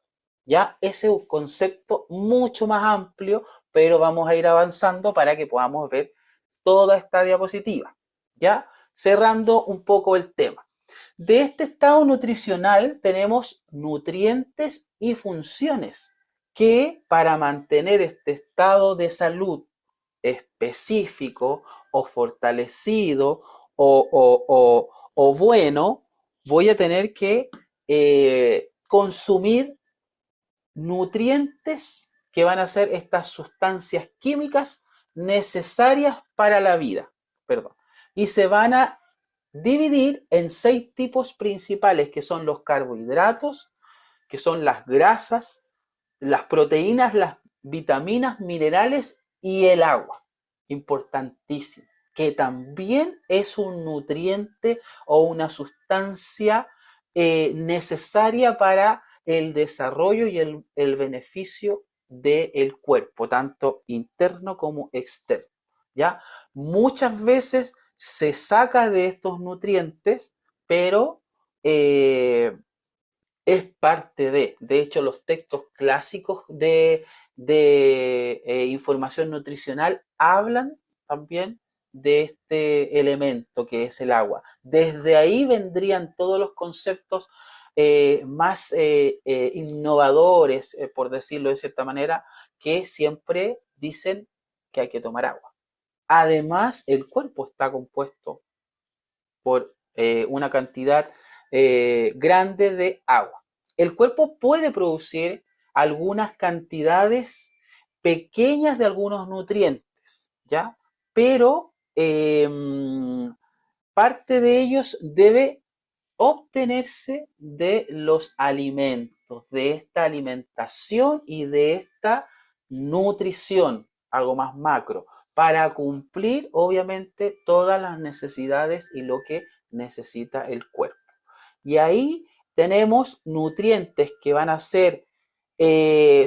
Ya ese es un concepto mucho más amplio, pero vamos a ir avanzando para que podamos ver toda esta diapositiva. Ya cerrando un poco el tema. De este estado nutricional tenemos nutrientes y funciones que para mantener este estado de salud específico o fortalecido o bueno, voy a tener que consumir nutrientes que van a ser estas sustancias químicas necesarias para la vida. Perdón. Y se van a dividir en 6 tipos principales, que son los carbohidratos, que son las grasas, las proteínas, las vitaminas, minerales y el agua. Importantísimo, que también es un nutriente o una sustancia necesaria para el desarrollo y el beneficio del cuerpo, tanto interno como externo. ¿Ya? Muchas veces se saca de estos nutrientes, pero es parte de. De hecho, los textos clásicos de información nutricional hablan también de este elemento que es el agua. Desde ahí vendrían todos los conceptos más innovadores, por decirlo de cierta manera, que siempre dicen que hay que tomar agua. Además, el cuerpo está compuesto por una cantidad grande de agua. El cuerpo puede producir algunas cantidades pequeñas de algunos nutrientes, ¿ya? Pero parte de ellos debe obtenerse de los alimentos, de esta alimentación y de esta nutrición, algo más macro, para cumplir obviamente todas las necesidades y lo que necesita el cuerpo. Y ahí tenemos nutrientes que van a ser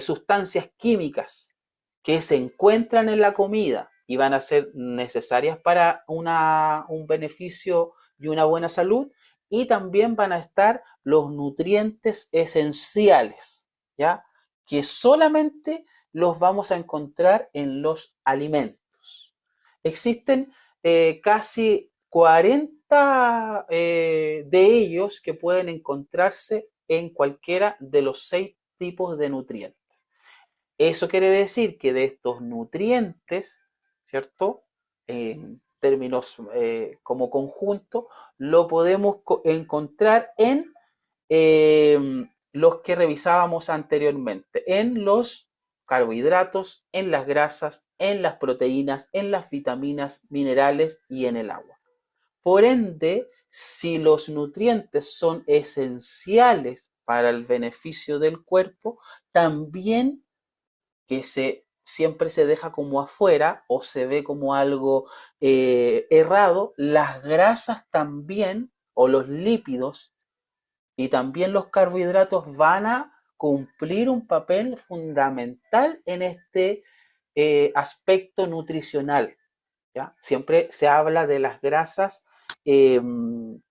sustancias químicas que se encuentran en la comida y van a ser necesarias para un beneficio y una buena salud, y también van a estar los nutrientes esenciales, ¿ya? Que solamente los vamos a encontrar en los alimentos. Existen casi 40 de ellos que pueden encontrarse en cualquiera de los 6 tipos de nutrientes. Eso quiere decir que de estos nutrientes, ¿cierto? En términos como conjunto, lo podemos encontrar en los que revisábamos anteriormente, en los carbohidratos, en las grasas, en las proteínas, en las vitaminas, minerales y en el agua. Por ende, si los nutrientes son esenciales para el beneficio del cuerpo, también que siempre se deja como afuera o se ve como algo errado, las grasas también o los lípidos y también los carbohidratos van a cumplir un papel fundamental en este aspecto nutricional. ¿Ya? Siempre se habla de las grasas eh,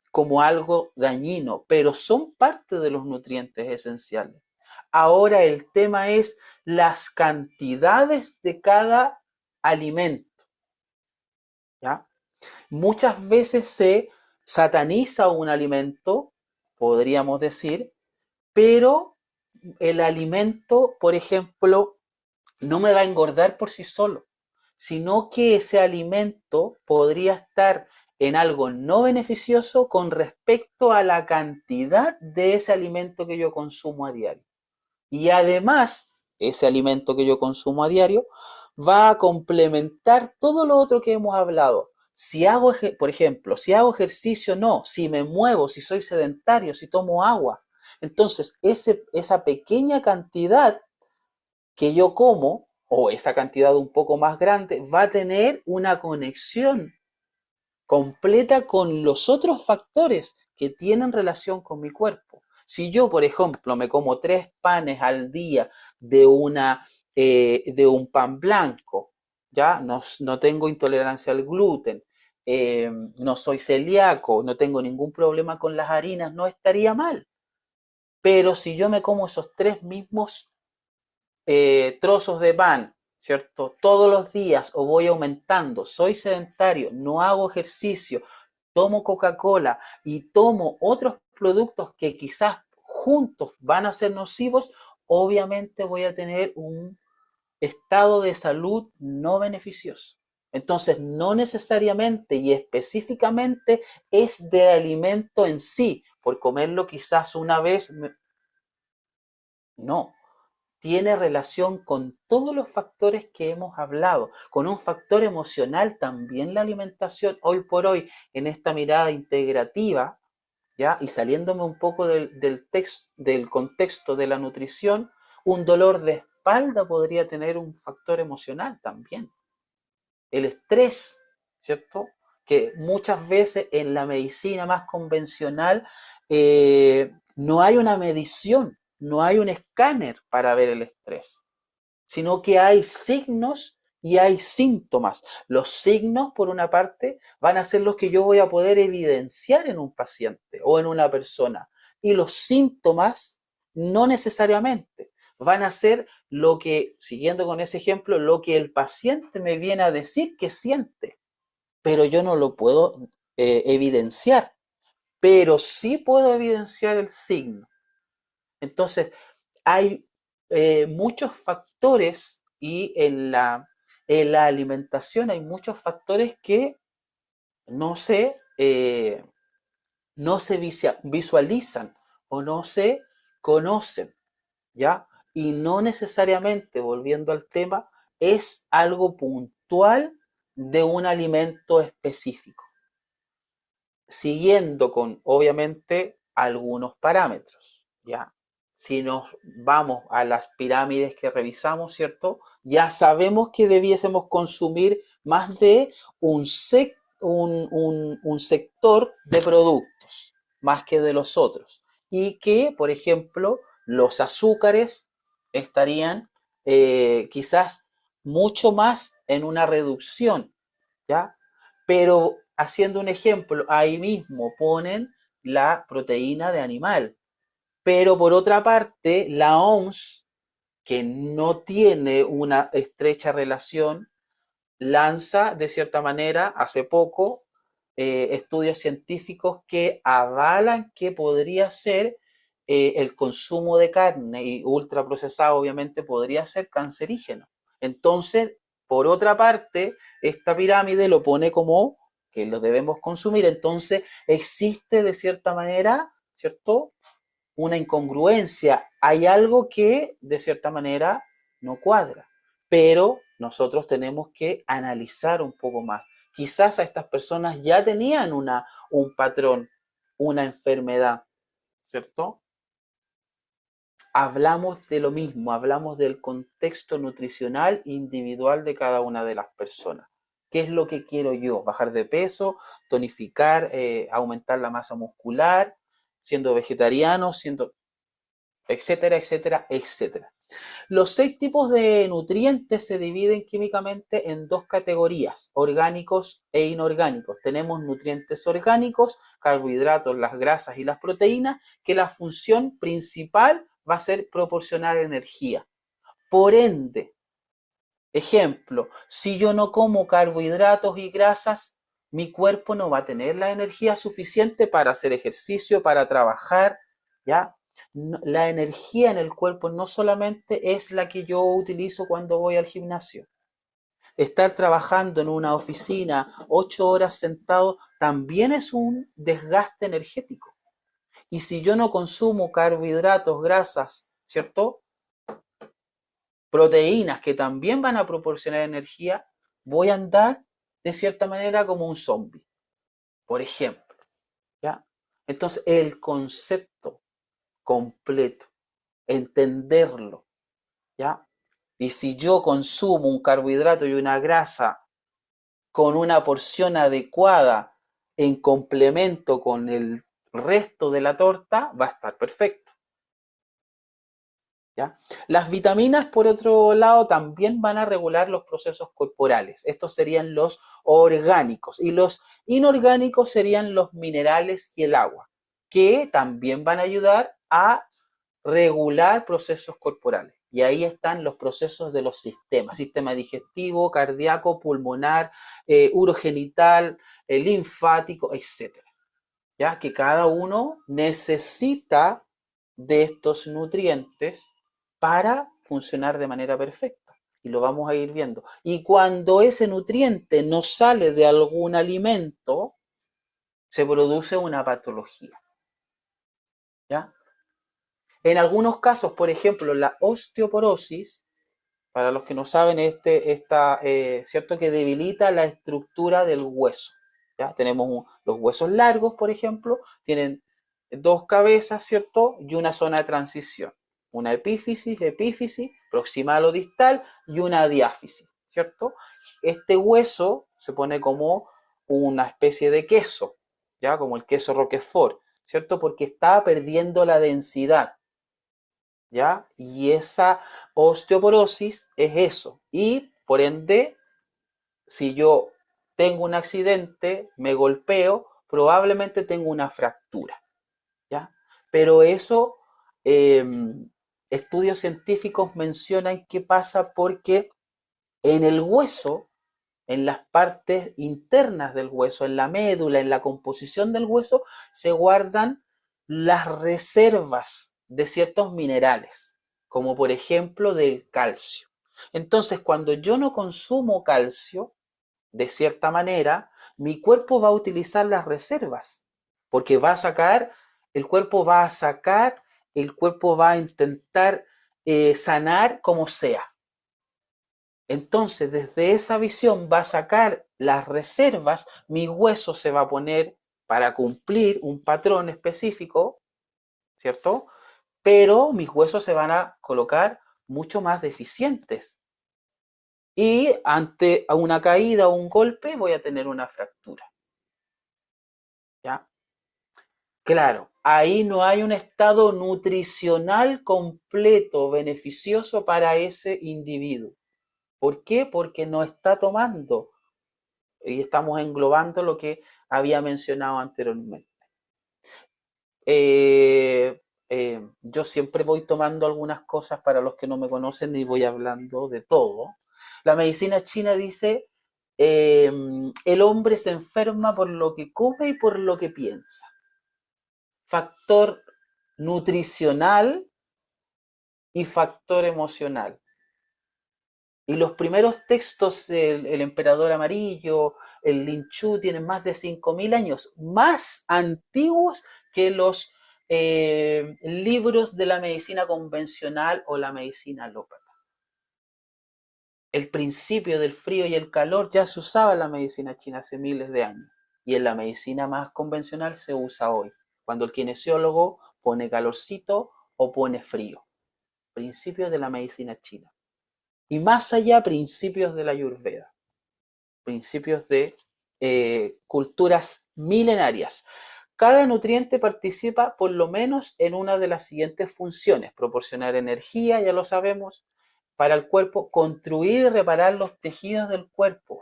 como algo dañino, pero son parte de los nutrientes esenciales. Ahora el tema es las cantidades de cada alimento. ¿Ya? Muchas veces se sataniza un alimento, podríamos decir, pero el alimento, por ejemplo, no me va a engordar por sí solo, sino que ese alimento podría estar en algo no beneficioso con respecto a la cantidad de ese alimento que yo consumo a diario. Y además, ese alimento que yo consumo a diario va a complementar todo lo otro que hemos hablado. Si hago, por ejemplo, si hago ejercicio, no, si me muevo, si soy sedentario, si tomo agua. Entonces, esa pequeña cantidad que yo como, o esa cantidad un poco más grande, va a tener una conexión completa con los otros factores que tienen relación con mi cuerpo. Si yo, por ejemplo, me como 3 panes al día de un pan blanco, ya no tengo intolerancia al gluten, no soy celíaco, no tengo ningún problema con las harinas, no estaría mal. Pero si yo me como esos 3 mismos trozos de pan, ¿cierto? Todos los días o voy aumentando, soy sedentario, no hago ejercicio, tomo Coca-Cola y tomo otros productos que quizás juntos van a ser nocivos, obviamente voy a tener un estado de salud no beneficioso. Entonces, no necesariamente y específicamente es del alimento en sí, por comerlo quizás una vez, no, tiene relación con todos los factores que hemos hablado, con un factor emocional también la alimentación, hoy por hoy, en esta mirada integrativa, ¿ya? Y saliéndome un poco del contexto de la nutrición, un dolor de espalda podría tener un factor emocional también. El estrés, ¿cierto? Que muchas veces en la medicina más convencional no hay una medición, no hay un escáner para ver el estrés, sino que hay signos y hay síntomas. Los signos, por una parte, van a ser los que yo voy a poder evidenciar en un paciente o en una persona. Y los síntomas, no necesariamente, van a ser lo que, siguiendo con ese ejemplo, lo que el paciente me viene a decir que siente, pero yo no lo puedo evidenciar, pero sí puedo evidenciar el signo. Entonces, hay muchos factores y en la alimentación hay muchos factores que no se, eh, no se visualizan o no se conocen, ¿ya? Y no necesariamente, volviendo al tema, es algo puntual de un alimento específico, siguiendo con, obviamente, algunos parámetros, ¿ya? Si nos vamos a las pirámides que revisamos, ¿cierto? Ya sabemos que debiésemos consumir más de un sector de productos, más que de los otros. Y que, por ejemplo, los azúcares estarían quizás mucho más en una reducción, ¿ya? Pero haciendo un ejemplo, ahí mismo ponen la proteína de animal. Pero por otra parte, la OMS, que no tiene una estrecha relación, lanza de cierta manera hace poco estudios científicos que avalan que podría ser el consumo de carne y ultraprocesado obviamente podría ser cancerígeno. Entonces, por otra parte, esta pirámide lo pone como que lo debemos consumir. Entonces, existe de cierta manera, ¿cierto? Una incongruencia. Hay algo que de cierta manera no cuadra, pero nosotros tenemos que analizar un poco más. Quizás a estas personas ya tenían un patrón, una enfermedad, ¿cierto? Hablamos de lo mismo, hablamos del contexto nutricional individual de cada una de las personas. ¿Qué es lo que quiero yo? Bajar de peso, tonificar, aumentar la masa muscular, siendo vegetariano, siendo etcétera, etcétera, etcétera. Los 6 tipos de nutrientes se dividen químicamente en 2 categorías, orgánicos e inorgánicos. Tenemos nutrientes orgánicos, carbohidratos, las grasas y las proteínas, que la función principal va a ser proporcionar energía. Por ende, ejemplo, si yo no como carbohidratos y grasas, mi cuerpo no va a tener la energía suficiente para hacer ejercicio, para trabajar, ¿ya? La energía en el cuerpo no solamente es la que yo utilizo cuando voy al gimnasio. Estar trabajando en una oficina 8 horas sentado también es un desgaste energético. Y si yo no consumo carbohidratos, grasas, ¿cierto? proteínas que también van a proporcionar energía, voy a andar de cierta manera como un zombie, por ejemplo, ¿ya? Entonces, el concepto completo, entenderlo, ¿ya? Y si yo consumo un carbohidrato y una grasa con una porción adecuada en complemento con el resto de la torta, va a estar perfecto. ¿Ya? Las vitaminas, por otro lado, también van a regular los procesos corporales. Estos serían los orgánicos y los inorgánicos serían los minerales y el agua, que también van a ayudar a regular procesos corporales. Y ahí están los procesos de los sistemas, sistema digestivo, cardíaco, pulmonar, urogenital, linfático, etcétera. Ya que cada uno necesita de estos nutrientes para funcionar de manera perfecta. Y lo vamos a ir viendo. Y cuando ese nutriente no sale de algún alimento, se produce una patología. ¿Ya? En algunos casos, por ejemplo, la osteoporosis, para los que no saben, cierto que debilita la estructura del hueso. ¿Ya? Tenemos los huesos largos, por ejemplo, tienen dos cabezas, ¿cierto? Y una zona de transición. Una epífisis, proximal o distal, y una diáfisis, ¿cierto? Este hueso se pone como una especie de queso, ¿ya? Como el queso Roquefort, ¿cierto? Porque está perdiendo la densidad. ¿Ya? Y esa osteoporosis es eso. Y por ende, si yo tengo un accidente, me golpeo, probablemente tengo una fractura, ¿ya? Pero eso, eh, estudios científicos mencionan que pasa porque en el hueso, en las partes internas del hueso, en la médula, en la composición del hueso, se guardan las reservas de ciertos minerales, como por ejemplo del calcio. Entonces, cuando yo no consumo calcio, de cierta manera, mi cuerpo va a utilizar las reservas, porque el cuerpo va a sacar, el cuerpo va a intentar sanar como sea. Entonces, desde esa visión va a sacar las reservas, mi hueso se va a poner para cumplir un patrón específico, ¿cierto? Pero mis huesos se van a colocar mucho más deficientes. Y ante una caída o un golpe voy a tener una fractura, ¿ya? Claro, ahí no hay un estado nutricional completo, beneficioso para ese individuo. ¿Por qué? Porque no está tomando y estamos englobando lo que había mencionado anteriormente. Yo siempre voy tomando algunas cosas para los que no me conocen y voy hablando de todo. La medicina china dice, el hombre se enferma por lo que come y por lo que piensa. Factor nutricional y factor emocional. Y los primeros textos, el Emperador Amarillo, el Lin Chu, tienen más de 5.000 años, más antiguos que los libros de la medicina convencional o la medicina alópata. El principio del frío y el calor ya se usaba en la medicina china hace miles de años. Y en la medicina más convencional se usa hoy, cuando el kinesiólogo pone calorcito o pone frío. Principios de la medicina china. Y más allá, principios de la Ayurveda, principios de culturas milenarias. Cada nutriente participa por lo menos en una de las siguientes funciones: proporcionar energía, ya lo sabemos, para el cuerpo, construir y reparar los tejidos del cuerpo.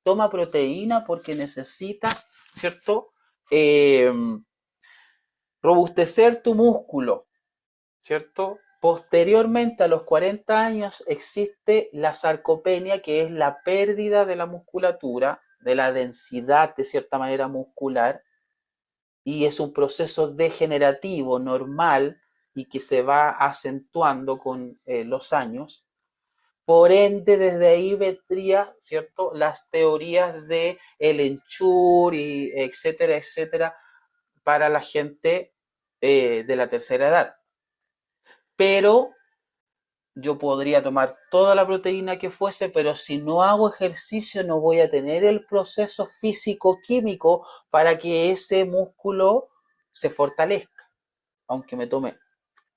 Toma proteína porque necesitas, ¿cierto? Robustecer tu músculo, ¿cierto? Posteriormente, a los 40 años, existe la sarcopenia, que es la pérdida de la musculatura, de la densidad, de cierta manera, muscular, y es un proceso degenerativo normal y que se va acentuando con los años. Por ende, desde ahí vendría, ¿cierto?, las teorías de el Enchur y etcétera, etcétera, para la gente de la tercera edad. Pero yo podría tomar toda la proteína que fuese, pero si no hago ejercicio no voy a tener el proceso físico-químico para que ese músculo se fortalezca, aunque me tome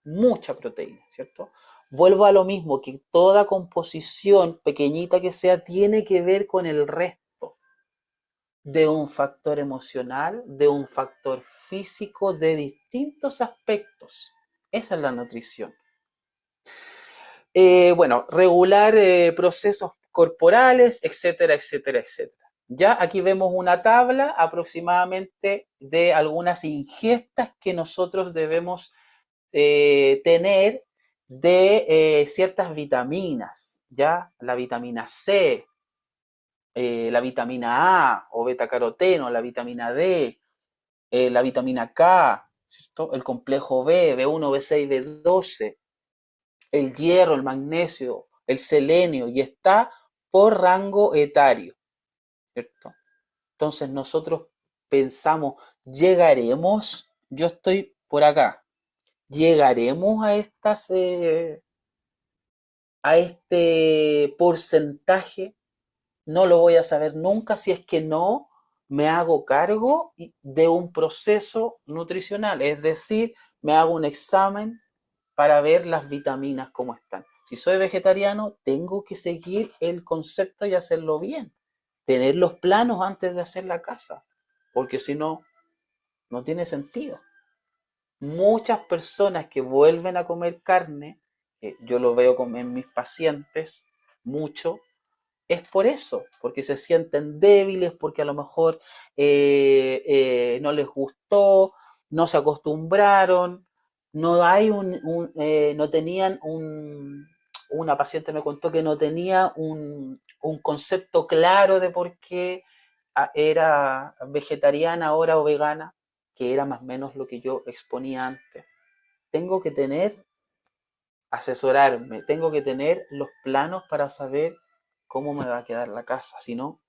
mucha proteína, ¿cierto? Vuelvo a lo mismo, que toda composición, pequeñita que sea, tiene que ver con el resto de un factor emocional, de un factor físico, de distintos aspectos. Esa es la nutrición. Bueno, regular procesos corporales, etcétera, etcétera, etcétera. Ya aquí vemos una tabla aproximadamente de algunas ingestas que nosotros debemos tener de ciertas vitaminas, ¿ya? La vitamina C, la vitamina A o beta caroteno, la vitamina D, la vitamina K, ¿cierto? El complejo B, B1, B6, B12, el hierro, el magnesio, el selenio, y está por rango etario, ¿cierto? Entonces nosotros pensamos, llegaremos, yo estoy por acá, llegaremos a este porcentaje, no lo voy a saber nunca si es que no me hago cargo de un proceso nutricional, es decir, me hago un examen para ver las vitaminas cómo están. Si soy vegetariano, tengo que seguir el concepto y hacerlo bien. Tener los planos antes de hacer la casa, porque si no, no tiene sentido. Muchas personas que vuelven a comer carne, yo lo veo en mis pacientes, mucho, es por eso, porque se sienten débiles, porque a lo mejor no les gustó, no se acostumbraron, no hay no tenían una paciente me contó que no tenía un concepto claro de por qué era vegetariana ahora o vegana, que era más o menos lo que yo exponía antes. Tengo que asesorarme, tengo que tener los planos para saber cómo me va a quedar la casa, si no,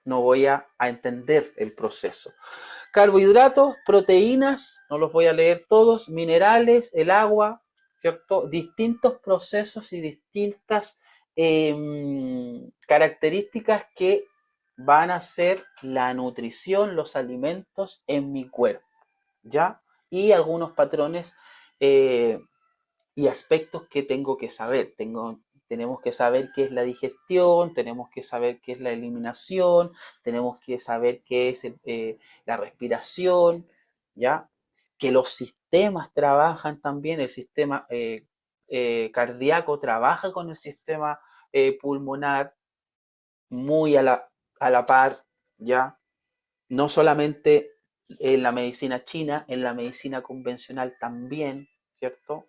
no voy a entender el proceso. Carbohidratos, proteínas, no los voy a leer todos, minerales, el agua, ¿cierto? Distintos procesos y distintas características que van a ser la nutrición, los alimentos en mi cuerpo, ¿ya? Y algunos patrones y aspectos que tengo que saber. Tenemos que saber qué es la digestión, tenemos que saber qué es la eliminación, tenemos que saber qué es la respiración, ¿ya? Que los sistemas trabajan también, el sistema cardíaco trabaja con el sistema pulmonar muy a la par, ¿ya? No solamente en la medicina china, en la medicina convencional también, ¿cierto?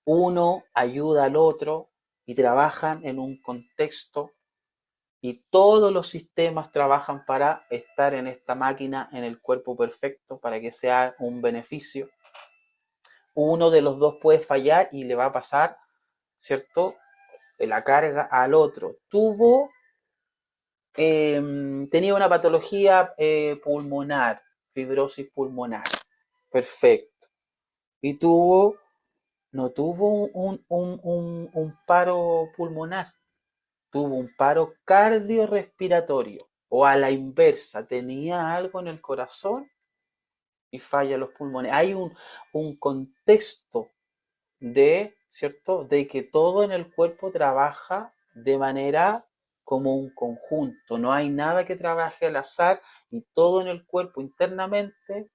Uno ayuda al otro y trabajan en un contexto y todos los sistemas trabajan para estar en esta máquina, en el cuerpo perfecto, para que sea un beneficio. Uno de los dos puede fallar y le va a pasar, ¿cierto?, la carga al otro. Tenía una patología pulmonar, fibrosis pulmonar, perfecto. Y no tuvo un paro pulmonar, tuvo un paro cardiorrespiratorio, o a la inversa, tenía algo en el corazón y falla los pulmones. Hay un contexto ¿cierto?, de que todo en el cuerpo trabaja de manera como un conjunto, no hay nada que trabaje al azar y todo en el cuerpo internamente,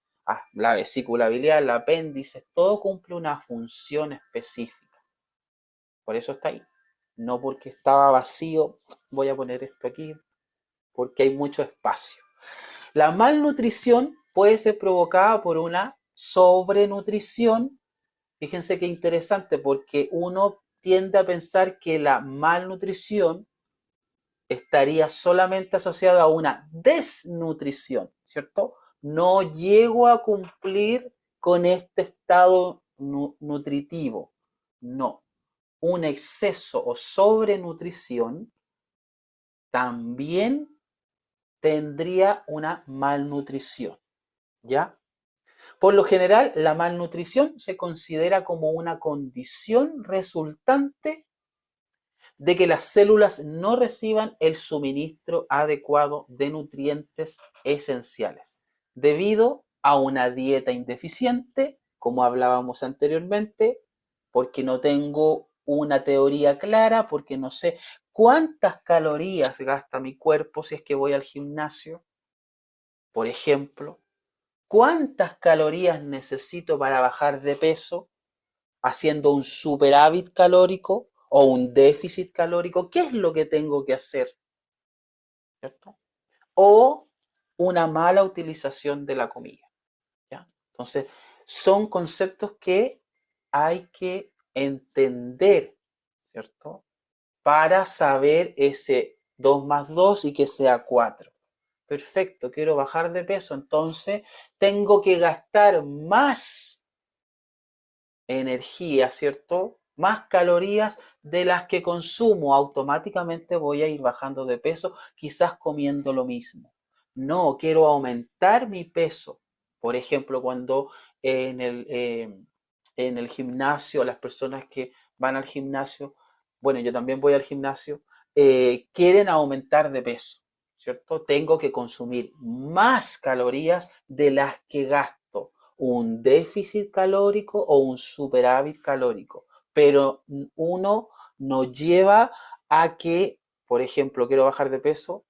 la vesícula biliar, el apéndice, todo cumple una función específica. Por eso está ahí. No porque estaba vacío, voy a poner esto aquí, porque hay mucho espacio. La malnutrición puede ser provocada por una sobrenutrición. Fíjense qué interesante, porque uno tiende a pensar que la malnutrición estaría solamente asociada a una desnutrición, ¿cierto? No llego a cumplir con este estado nutritivo. No. Un exceso o sobrenutrición también tendría una malnutrición, ¿ya? Por lo general, la malnutrición se considera como una condición resultante de que las células no reciban el suministro adecuado de nutrientes esenciales, debido a una dieta indeficiente, como hablábamos anteriormente, porque no tengo una teoría clara, porque no sé cuántas calorías gasta mi cuerpo si es que voy al gimnasio, por ejemplo, cuántas calorías necesito para bajar de peso, haciendo un superávit calórico o un déficit calórico, ¿qué es lo que tengo que hacer? ¿Cierto? O una mala utilización de la comida. ¿Ya? Entonces, son conceptos que hay que entender, ¿cierto? Para saber ese 2 más 2 y que sea 4. Perfecto, quiero bajar de peso, entonces tengo que gastar más energía, ¿cierto? Más calorías de las que consumo, automáticamente voy a ir bajando de peso, quizás comiendo lo mismo. No, quiero aumentar mi peso. Por ejemplo, cuando en el, eh, en el gimnasio, las personas que van al gimnasio, bueno, yo también voy al gimnasio, quieren aumentar de peso, ¿cierto? Tengo que consumir más calorías de las que gasto, un déficit calórico o un superávit calórico, pero uno nos lleva a que, por ejemplo, quiero bajar de peso,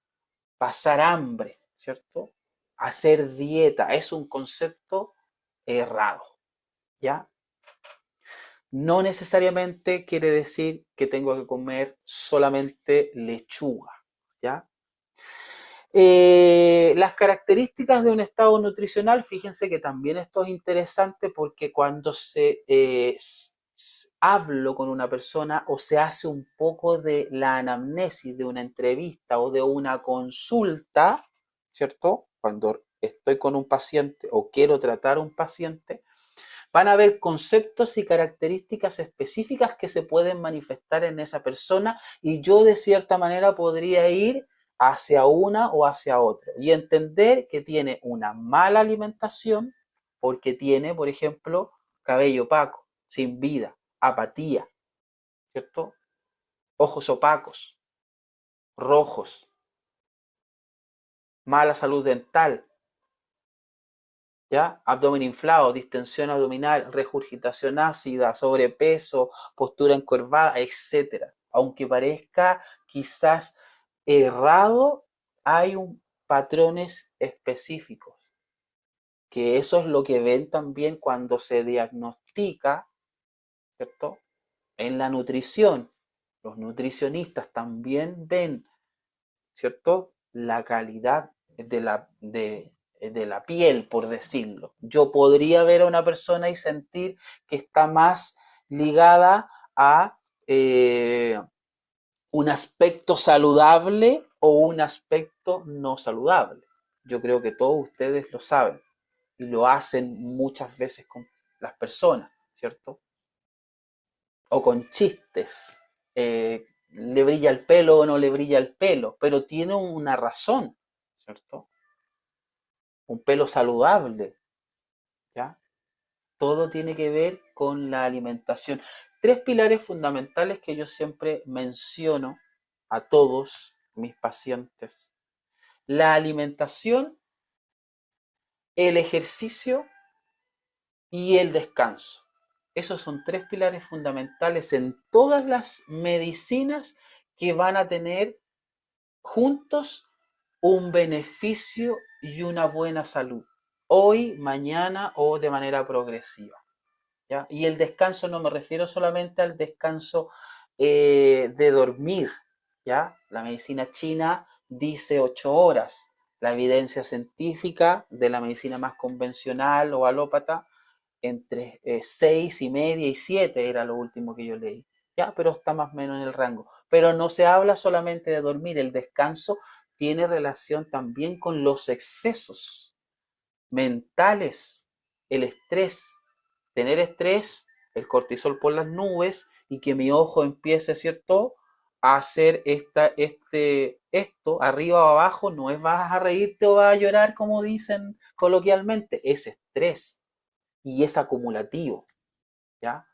pasar hambre, ¿cierto? Hacer dieta, es un concepto errado, ¿ya? No necesariamente quiere decir que tengo que comer solamente lechuga, ¿ya? Las características de un estado nutricional, fíjense que también esto es interesante porque cuando hablo con una persona o se hace un poco de la anamnesis de una entrevista o de una consulta, ¿cierto? Cuando estoy con un paciente o quiero tratar a un paciente, van a haber conceptos y características específicas que se pueden manifestar en esa persona y yo de cierta manera podría ir hacia una o hacia otra y entender que tiene una mala alimentación porque tiene, por ejemplo, cabello opaco, sin vida, apatía, ¿cierto? Ojos opacos, rojos, mala salud dental, ¿ya? Abdomen inflado, distensión abdominal, regurgitación ácida, sobrepeso, postura encorvada, etcétera. Aunque parezca quizás errado, hay patrones específicos, que eso es lo que ven también cuando se diagnostica, ¿cierto? En la nutrición. Los nutricionistas también ven, ¿cierto? La calidad de la piel, por decirlo. Yo podría ver a una persona y sentir que está más ligada a un aspecto saludable o un aspecto no saludable. Yo creo que todos ustedes lo saben y lo hacen muchas veces con las personas, ¿cierto? O con chistes. Le brilla el pelo o no le brilla el pelo, pero tiene una razón, ¿cierto? Un pelo saludable, ¿ya? Todo tiene que ver con la alimentación. Tres pilares fundamentales que yo siempre menciono a todos mis pacientes. La alimentación, el ejercicio y el descanso. Esos son tres pilares fundamentales en todas las medicinas que van a tener juntos un beneficio y una buena salud, hoy, mañana o de manera progresiva, ¿ya? Y el descanso no me refiero solamente al descanso de dormir, ¿ya? La medicina china dice 8 horas, la evidencia científica de la medicina más convencional o alópata entre 6:30 y 7 era lo último que yo leí. Ya, pero está más o menos en el rango. Pero no se habla solamente de dormir, el descanso tiene relación también con los excesos mentales, el estrés, tener estrés, el cortisol por las nubes y que mi ojo empiece, ¿cierto?, a hacer esto, arriba o abajo, no es vas a reírte o vas a llorar como dicen coloquialmente, es estrés. y es acumulativo, ¿ya?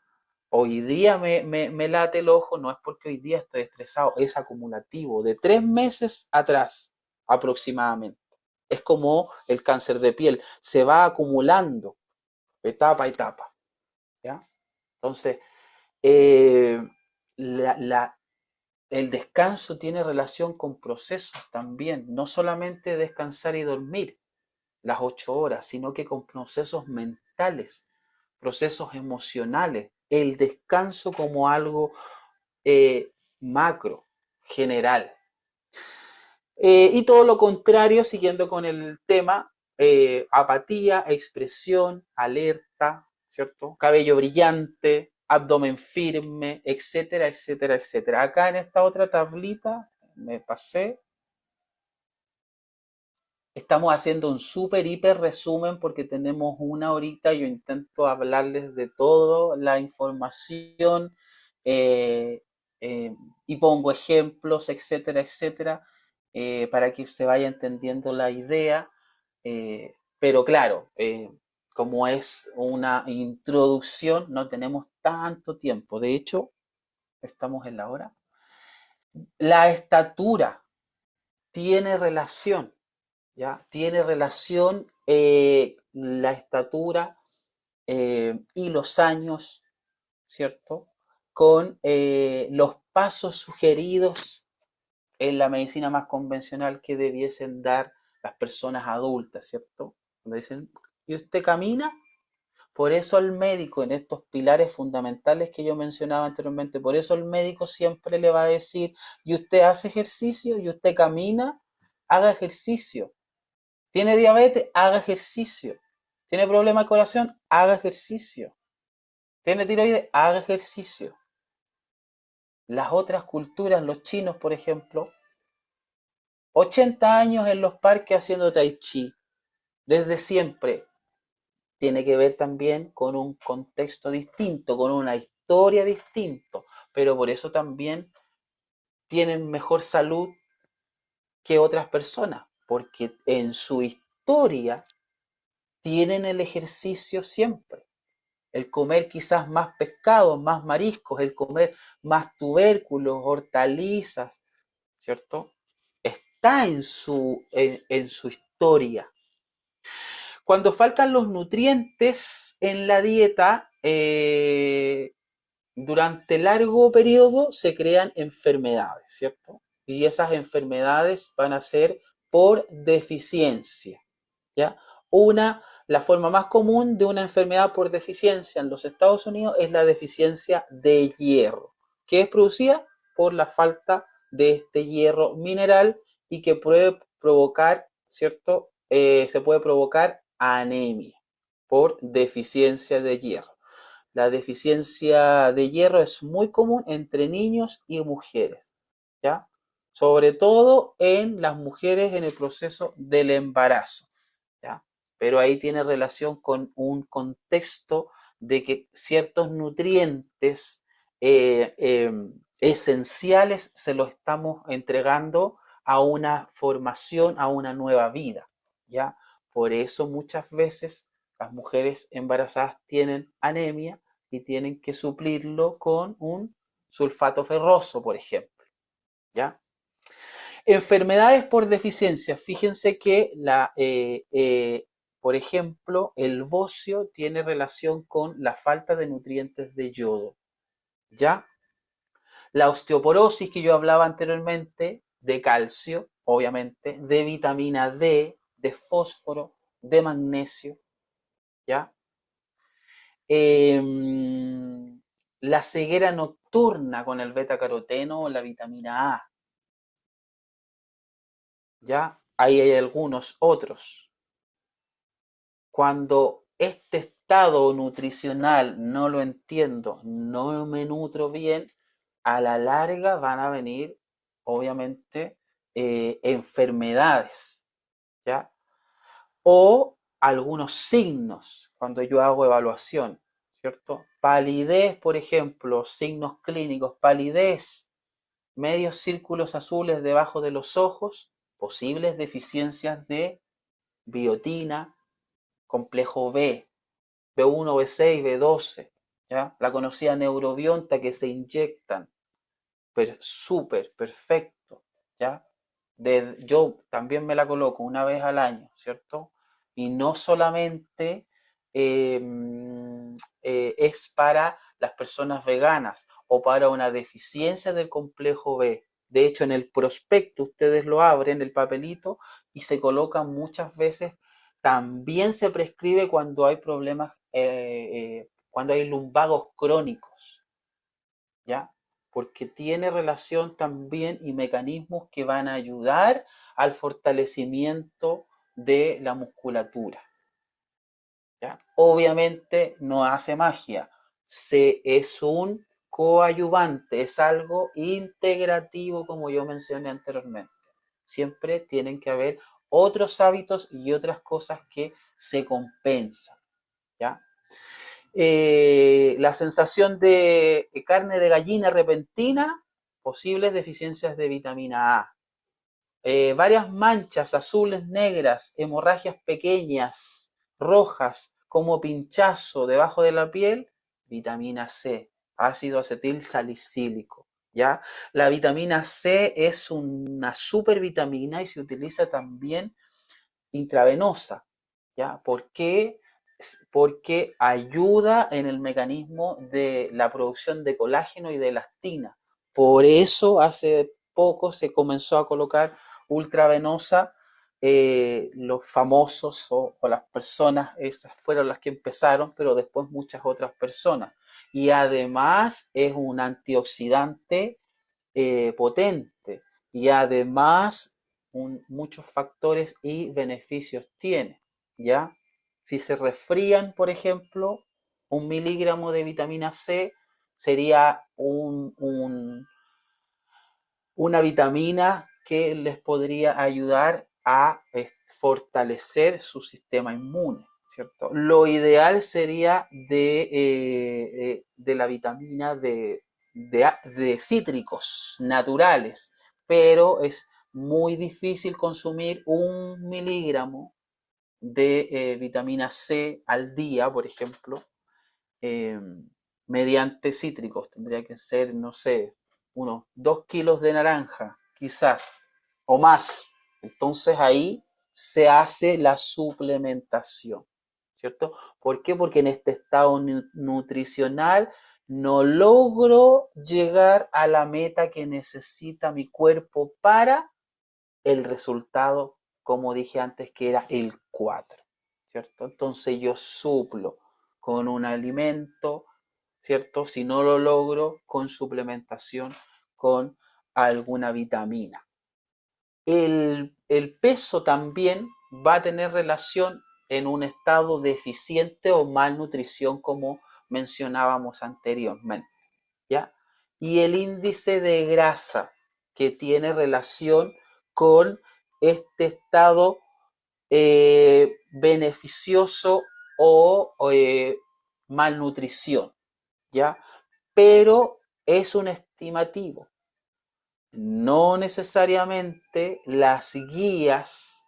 Hoy día me late el ojo, no es porque hoy día estoy estresado, es acumulativo, de 3 meses atrás aproximadamente. Es como el cáncer de piel, se va acumulando etapa a etapa, ¿ya? Entonces, eh, la, la, el descanso tiene relación con procesos también, no solamente descansar y dormir las 8 horas, sino que con procesos mentales, procesos emocionales, el descanso como algo macro, general. Y todo lo contrario, siguiendo con el tema, apatía, expresión, alerta, ¿cierto? Cabello brillante, abdomen firme, etcétera, etcétera, etcétera. Acá en esta otra tablita, me pasé, estamos haciendo un súper, hiper resumen porque tenemos una horita. Yo intento hablarles de toda la información eh, eh, y pongo ejemplos, etcétera, etcétera, para que se vaya entendiendo la idea. Pero claro, como es una introducción, no tenemos tanto tiempo. De hecho, estamos en la hora. La estatura tiene relación, ¿ya? Tiene relación la estatura y los años, ¿cierto? Con los pasos sugeridos en la medicina más convencional que debiesen dar las personas adultas, ¿cierto? Cuando dicen, ¿y usted camina? Por eso el médico, en estos pilares fundamentales que yo mencionaba anteriormente, por eso el médico siempre le va a decir, ¿y usted hace ejercicio? ¿Y usted camina? Haga ejercicio. ¿Tiene diabetes? Haga ejercicio. ¿Tiene problema de corazón? Haga ejercicio. ¿Tiene tiroides? Haga ejercicio. Las otras culturas, los chinos, por ejemplo, 80 años en los parques haciendo tai chi, desde siempre. Tiene que ver también con un contexto distinto, con una historia distinta, pero por eso también tienen mejor salud que otras personas, porque en su historia tienen el ejercicio siempre. El comer quizás más pescados, más mariscos, el comer más tubérculos, hortalizas, ¿cierto? Está en su historia. Cuando faltan los nutrientes en la dieta, durante largo periodo se crean enfermedades, ¿cierto? Y esas enfermedades van a ser por deficiencia, ¿ya? La forma más común de una enfermedad por deficiencia en los Estados Unidos es la deficiencia de hierro, que es producida por la falta de este hierro mineral y que puede provocar, ¿cierto? Se puede provocar anemia por deficiencia de hierro. La deficiencia de hierro es muy común entre niños y mujeres, ¿ya? Sobre todo en las mujeres en el proceso del embarazo, ¿ya? Pero ahí tiene relación con un contexto de que ciertos nutrientes esenciales se los estamos entregando a una formación, a una nueva vida, ¿ya? Por eso muchas veces las mujeres embarazadas tienen anemia y tienen que suplirlo con un sulfato ferroso, por ejemplo, ¿ya? Enfermedades por deficiencia. Fíjense que por ejemplo, el bocio tiene relación con la falta de nutrientes de yodo, ¿ya? La osteoporosis que yo hablaba anteriormente, de calcio, obviamente, de vitamina D, de fósforo, de magnesio, ¿ya? La ceguera nocturna con el beta caroteno o la vitamina A, ¿ya? Ahí hay algunos otros. Cuando este estado nutricional no lo entiendo, no me nutro bien, a la larga van a venir, obviamente, enfermedades, ¿ya? O algunos signos cuando yo hago evaluación, ¿cierto? Palidez, por ejemplo, signos clínicos, palidez, medios círculos azules debajo de los ojos, posibles deficiencias de biotina, complejo B, B1, B6, B12, ¿ya? La conocida neurobionta que se inyectan, pero súper, perfecto, ¿ya? Yo también me la coloco una vez al año, ¿cierto? Y no solamente es para las personas veganas o para una deficiencia del complejo B. De hecho, en el prospecto ustedes lo abren, el papelito, y se colocan muchas veces. También se prescribe cuando hay problemas, cuando hay lumbagos crónicos, ¿ya? Porque tiene relación también y mecanismos que van a ayudar al fortalecimiento de la musculatura, ¿ya? Obviamente no hace magia, es un coadyuvante, es algo integrativo como yo mencioné anteriormente. Siempre tienen que haber otros hábitos y otras cosas que se compensan, ¿ya? La sensación de carne de gallina repentina, posibles deficiencias de vitamina A. Varias manchas azules, negras, hemorragias pequeñas, rojas, como pinchazo debajo de la piel, vitamina C, ácido acetil salicílico. ¿Ya? La vitamina C es una supervitamina y se utiliza también intravenosa. ¿Ya? ¿Por qué? Porque ayuda en el mecanismo de la producción de colágeno y de elastina. Por eso hace poco se comenzó a colocar ultravenosa. Los famosos o las personas, esas fueron las que empezaron, pero después muchas otras personas. Y además es un antioxidante potente y además muchos factores y beneficios tiene, ¿ya? Si se resfrían, por ejemplo, 1 miligramo de vitamina C sería una vitamina que les podría ayudar a fortalecer su sistema inmune, ¿cierto? Lo ideal sería de la vitamina de cítricos naturales, pero es muy difícil consumir 1 miligramo de vitamina C al día, por ejemplo, eh, mediante cítricos. Tendría que ser, no sé, unos 2 kilos de naranja, quizás, o más. Entonces ahí se hace la suplementación, ¿cierto? ¿Por qué? Porque en este estado nutricional no logro llegar a la meta que necesita mi cuerpo para el resultado, como dije antes, que era el 4, ¿cierto? Entonces yo suplo con un alimento, ¿cierto? Si no lo logro, con suplementación con alguna vitamina. El peso también va a tener relación en un estado deficiente o malnutrición, como mencionábamos anteriormente, ¿ya? Y el índice de grasa, que tiene relación con este estado beneficioso o malnutrición, ¿ya? Pero es un estimativo. No necesariamente las guías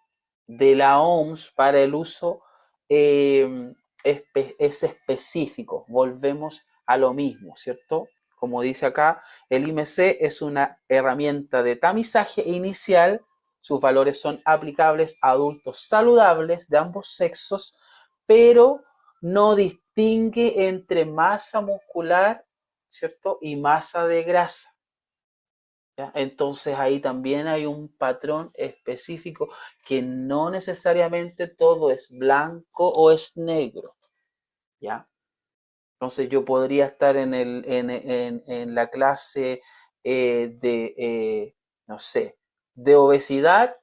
de la OMS para el uso es específico. Volvemos a lo mismo, ¿cierto? Como dice acá, el IMC es una herramienta de tamizaje inicial. Sus valores son aplicables a adultos saludables de ambos sexos, pero no distingue entre masa muscular, ¿cierto? Y masa de grasa. ¿Ya? Entonces ahí también hay un patrón específico que no necesariamente todo es blanco o es negro, ¿ya? Entonces yo podría estar en la clase no sé, de obesidad,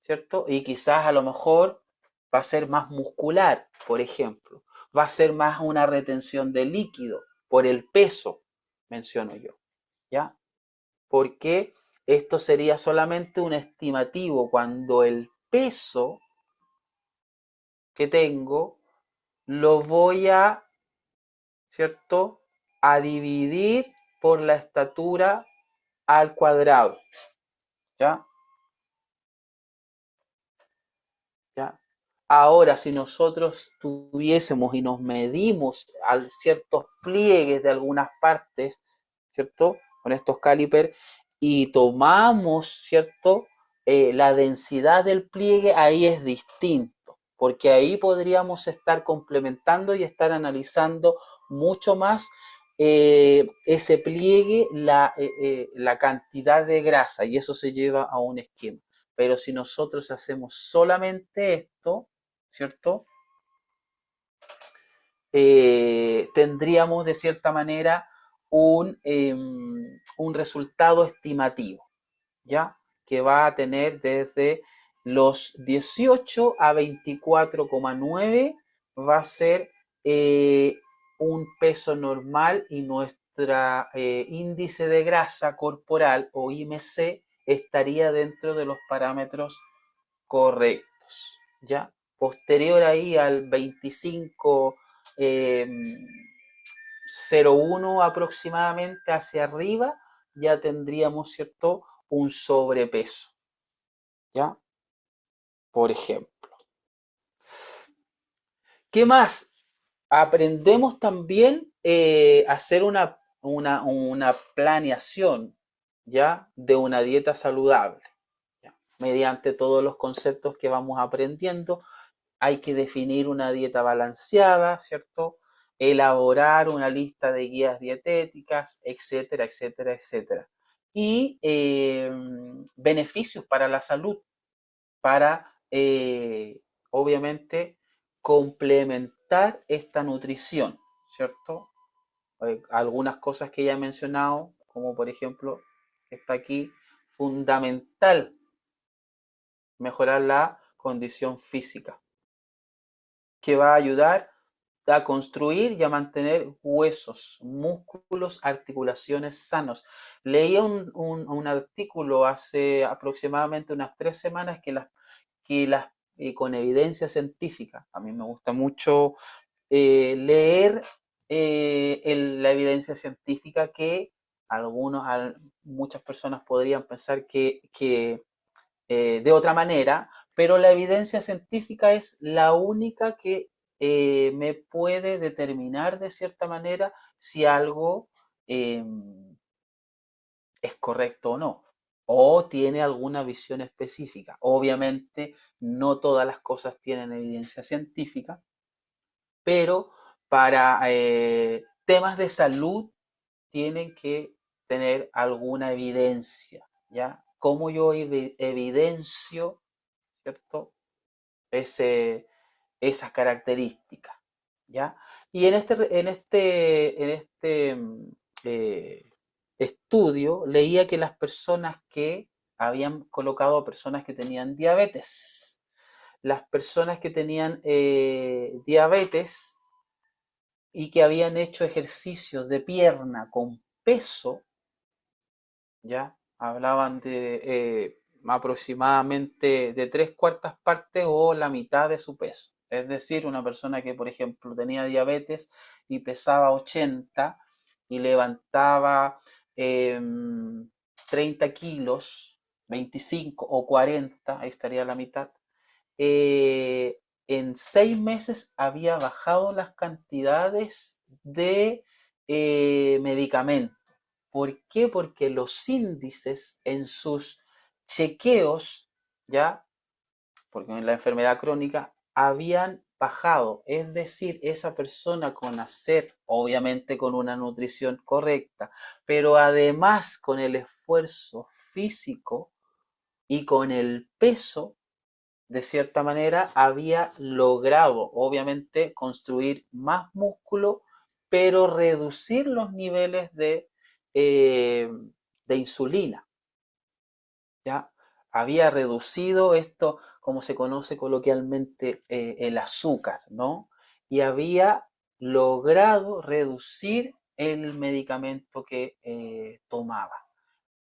¿cierto? Y quizás a lo mejor va a ser más muscular, por ejemplo. Va a ser más una retención de líquido por el peso, menciono yo, ¿ya? Porque esto sería solamente un estimativo cuando el peso que tengo lo voy a, ¿cierto?, a dividir por la estatura al cuadrado, ¿ya? ¿Ya? Ahora, si nosotros tuviésemos y nos medimos a ciertos pliegues de algunas partes, ¿cierto? Con estos calipers y tomamos, ¿cierto? La densidad del pliegue, ahí es distinto, porque ahí podríamos estar complementando y estar analizando mucho más ese pliegue, la cantidad de grasa, y eso se lleva a un esquema. Pero si nosotros hacemos solamente esto, ¿cierto? Tendríamos de cierta manera un resultado estimativo, ¿ya? Que va a tener desde los 18 a 24,9 va a ser un peso normal y nuestra índice de grasa corporal o IMC estaría dentro de los parámetros correctos, ¿ya? Posterior ahí al 25, 0,1 aproximadamente hacia arriba, ya tendríamos, ¿cierto? Un sobrepeso, ¿ya? Por ejemplo. ¿Qué más? Aprendemos también a hacer una planeación, ¿ya? De una dieta saludable, ¿ya? Mediante todos los conceptos que vamos aprendiendo. Hay que definir una dieta balanceada, ¿cierto? Elaborar una lista de guías dietéticas, etcétera, etcétera, etcétera. Y beneficios para la salud, para obviamente complementar esta nutrición, ¿cierto? Algunas cosas que ya he mencionado, como por ejemplo, está aquí, fundamental mejorar la condición física, que va a ayudar a construir y a mantener huesos, músculos, articulaciones sanos. Leía un artículo hace aproximadamente unas 3 semanas con evidencia científica. A mí me gusta mucho leer la evidencia científica que muchas personas podrían pensar que de otra manera, pero la evidencia científica es la única que me puede determinar de cierta manera si algo eh, es correcto o no, o tiene alguna visión específica. Obviamente, no todas las cosas tienen evidencia científica, pero para temas de salud tienen que tener alguna evidencia, ¿ya? ¿Cómo yo evidencio, ¿cierto? Esas características, ¿ya? Y en este eh, estudio leía que las personas que habían colocado a personas que tenían diabetes, las personas que tenían diabetes y que habían hecho ejercicios de pierna con peso, ¿ya? Hablaban de aproximadamente de 3/4 partes o la mitad de su peso. Es decir, una persona que, por ejemplo, tenía diabetes y pesaba 80 y levantaba 30 kilos, 25 o 40, ahí estaría la mitad, en 6 meses había bajado las cantidades de medicamentos. ¿Por qué? Porque los índices en sus chequeos, ¿ya? Porque en la enfermedad crónica habían bajado. Es decir, esa persona con hacer, obviamente con una nutrición correcta, pero además con el esfuerzo físico y con el peso, de cierta manera, había logrado, obviamente, construir más músculo, pero reducir los niveles eh, de insulina, ¿ya? Había reducido esto, como se conoce coloquialmente, el azúcar, ¿no? Y había logrado reducir el medicamento que tomaba.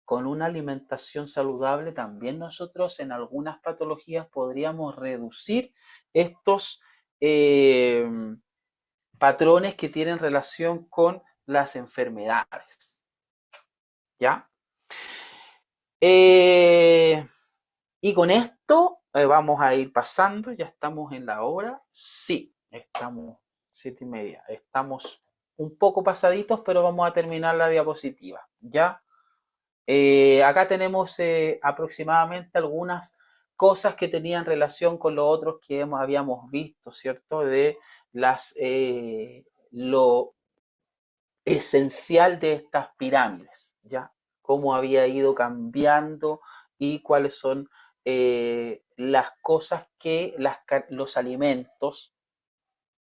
Con una alimentación saludable también nosotros en algunas patologías podríamos reducir estos eh, patrones que tienen relación con las enfermedades. ¿Ya? Eh, y con esto vamos a ir pasando, ya estamos en la hora. Sí, estamos 7:30. Estamos un poco pasaditos, pero vamos a terminar la diapositiva. Ya, acá tenemos aproximadamente algunas cosas que tenían relación con lo otros que habíamos visto, ¿cierto? De lo esencial de estas pirámides, ¿ya? Cómo había ido cambiando y cuáles son las cosas que, los alimentos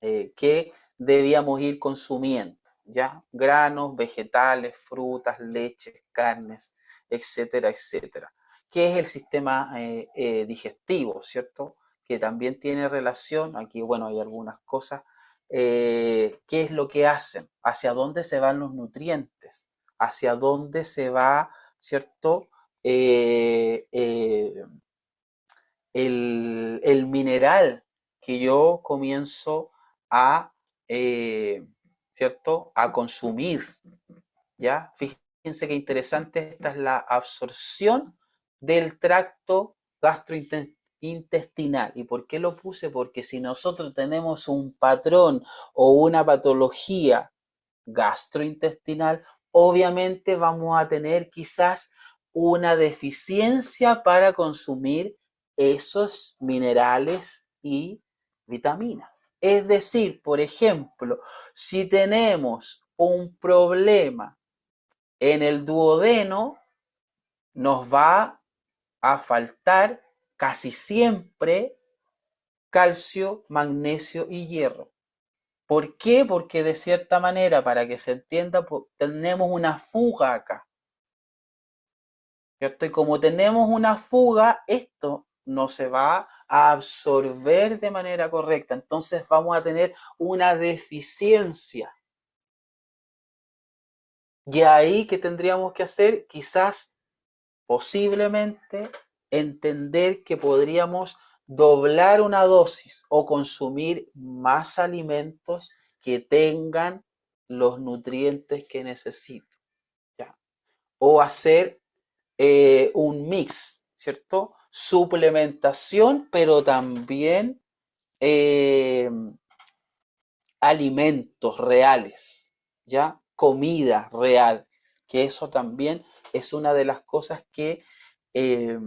que debíamos ir consumiendo, ¿ya? Granos, vegetales, frutas, leches, carnes, etcétera, etcétera. ¿Qué es el sistema digestivo, cierto? Que también tiene relación, aquí, bueno, hay algunas cosas, qué es lo que hacen, hacia dónde se van los nutrientes, hacia dónde se va, ¿cierto? Eh, eh, el mineral que yo comienzo a, eh, ¿cierto? A consumir, ¿ya? Fíjense qué interesante, esta es la absorción del tracto gastrointestinal. ¿Y por qué lo puse? Porque si nosotros tenemos un patrón o una patología gastrointestinal, obviamente vamos a tener quizás una deficiencia para consumir esos minerales y vitaminas. Es decir, por ejemplo, si tenemos un problema en el duodeno, nos va a faltar casi siempre calcio, magnesio y hierro. ¿Por qué? Porque de cierta manera, para que se entienda, tenemos una fuga acá, ¿cierto? Y como tenemos una fuga, esto no se va a absorber de manera correcta. Entonces vamos a tener una deficiencia. Y ahí, ¿qué tendríamos que hacer? Quizás, posiblemente, entender que podríamos doblar una dosis o consumir más alimentos que tengan los nutrientes que necesito, ¿ya? O hacer un mix, ¿cierto? Suplementación, pero también eh, alimentos reales, ¿ya? Comida real, que eso también es una de las cosas que eh,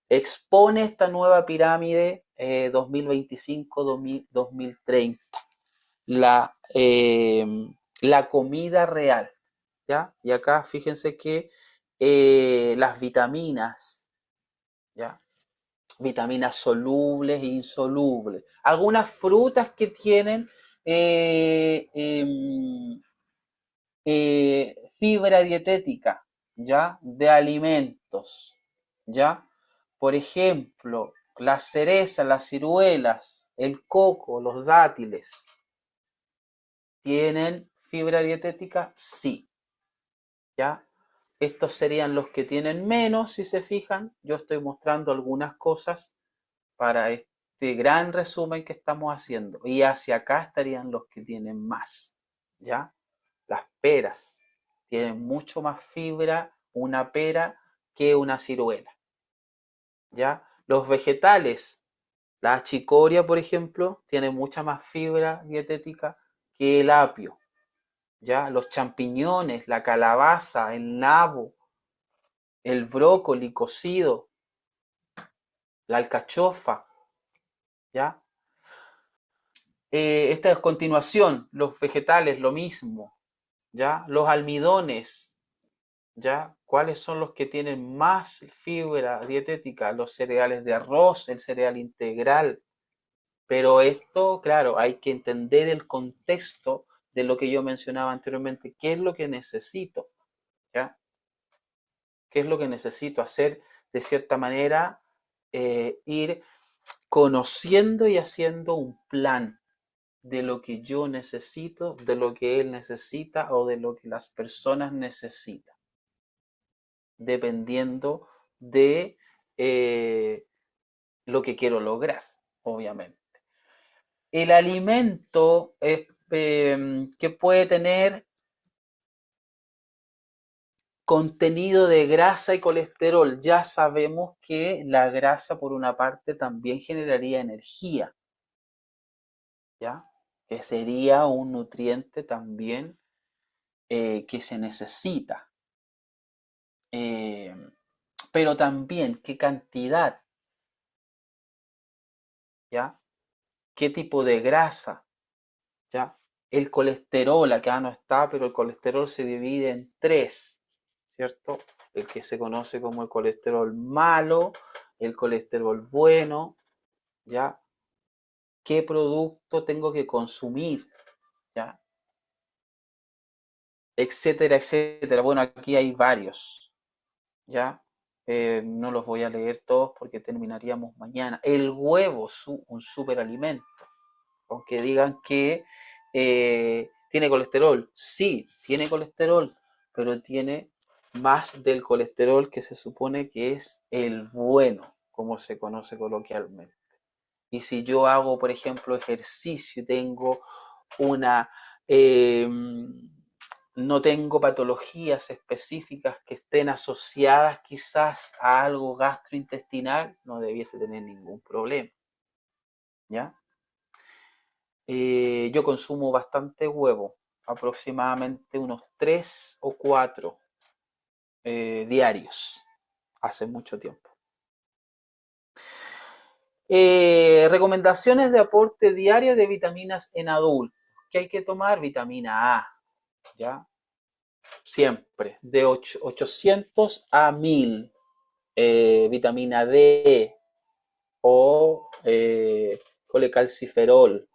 expone esta nueva pirámide 2025-2030, la comida real, ¿ya? Y acá fíjense que las vitaminas, ¿ya? Vitaminas solubles e insolubles. Algunas frutas que tienen eh, eh, fibra dietética, ¿ya? De alimentos, ¿ya? Por ejemplo, las cerezas, las ciruelas, el coco, los dátiles, ¿tienen fibra dietética? Sí, ¿ya? Estos serían los que tienen menos, si se fijan. Yo estoy mostrando algunas cosas para este gran resumen que estamos haciendo. Y hacia acá estarían los que tienen más, ¿ya? Las peras tienen mucho más fibra una pera que una ciruela, ¿ya? Los vegetales, la achicoria, por ejemplo, tiene mucha más fibra dietética que el apio, ¿ya? Los champiñones, la calabaza, el nabo, el brócoli cocido, la alcachofa, ¿ya? Esta es continuación, los vegetales, lo mismo, ¿ya? Los almidones, ¿ya? ¿Cuáles son los que tienen más fibra dietética? Los cereales de arroz, el cereal integral. Pero esto, claro, hay que entender el contexto de lo que yo mencionaba anteriormente. ¿Qué es lo que necesito? ¿Ya? ¿Qué es lo que necesito hacer de cierta manera? Ir conociendo y haciendo un plan de lo que yo necesito, de lo que él necesita o de lo que las personas necesitan, dependiendo de lo que quiero lograr, obviamente. El alimento que puede tener Contenido de grasa y colesterol. Ya sabemos que la grasa, por una parte, también generaría energía, ¿ya? Que sería un nutriente también que se necesita. Eh, pero también qué cantidad, ¿ya? ¿Qué tipo de grasa? ¿Ya? El colesterol, acá no está, pero el colesterol se divide en tres, ¿cierto? El que se conoce como el colesterol malo, el colesterol bueno, ¿ya? ¿Qué producto tengo que consumir? ¿Ya? Etcétera, etcétera. Bueno, aquí hay varios, ¿ya? No los voy a leer todos porque terminaríamos mañana. El huevo, un superalimento. Aunque digan que tiene colesterol, sí, tiene colesterol, pero tiene más del colesterol que se supone que es el bueno, como se conoce coloquialmente. Y si yo hago, por ejemplo, ejercicio, tengo una... eh, no tengo patologías específicas que estén asociadas quizás a algo gastrointestinal, no debiese tener ningún problema, ¿ya? Yo consumo bastante huevo, aproximadamente unos 3 o 4 diarios, hace mucho tiempo. Recomendaciones de aporte diario de vitaminas en adultos. ¿Qué hay que tomar? Vitamina A, ¿ya? Siempre, de 800 a 1000. Vitamina D o colecalciferol,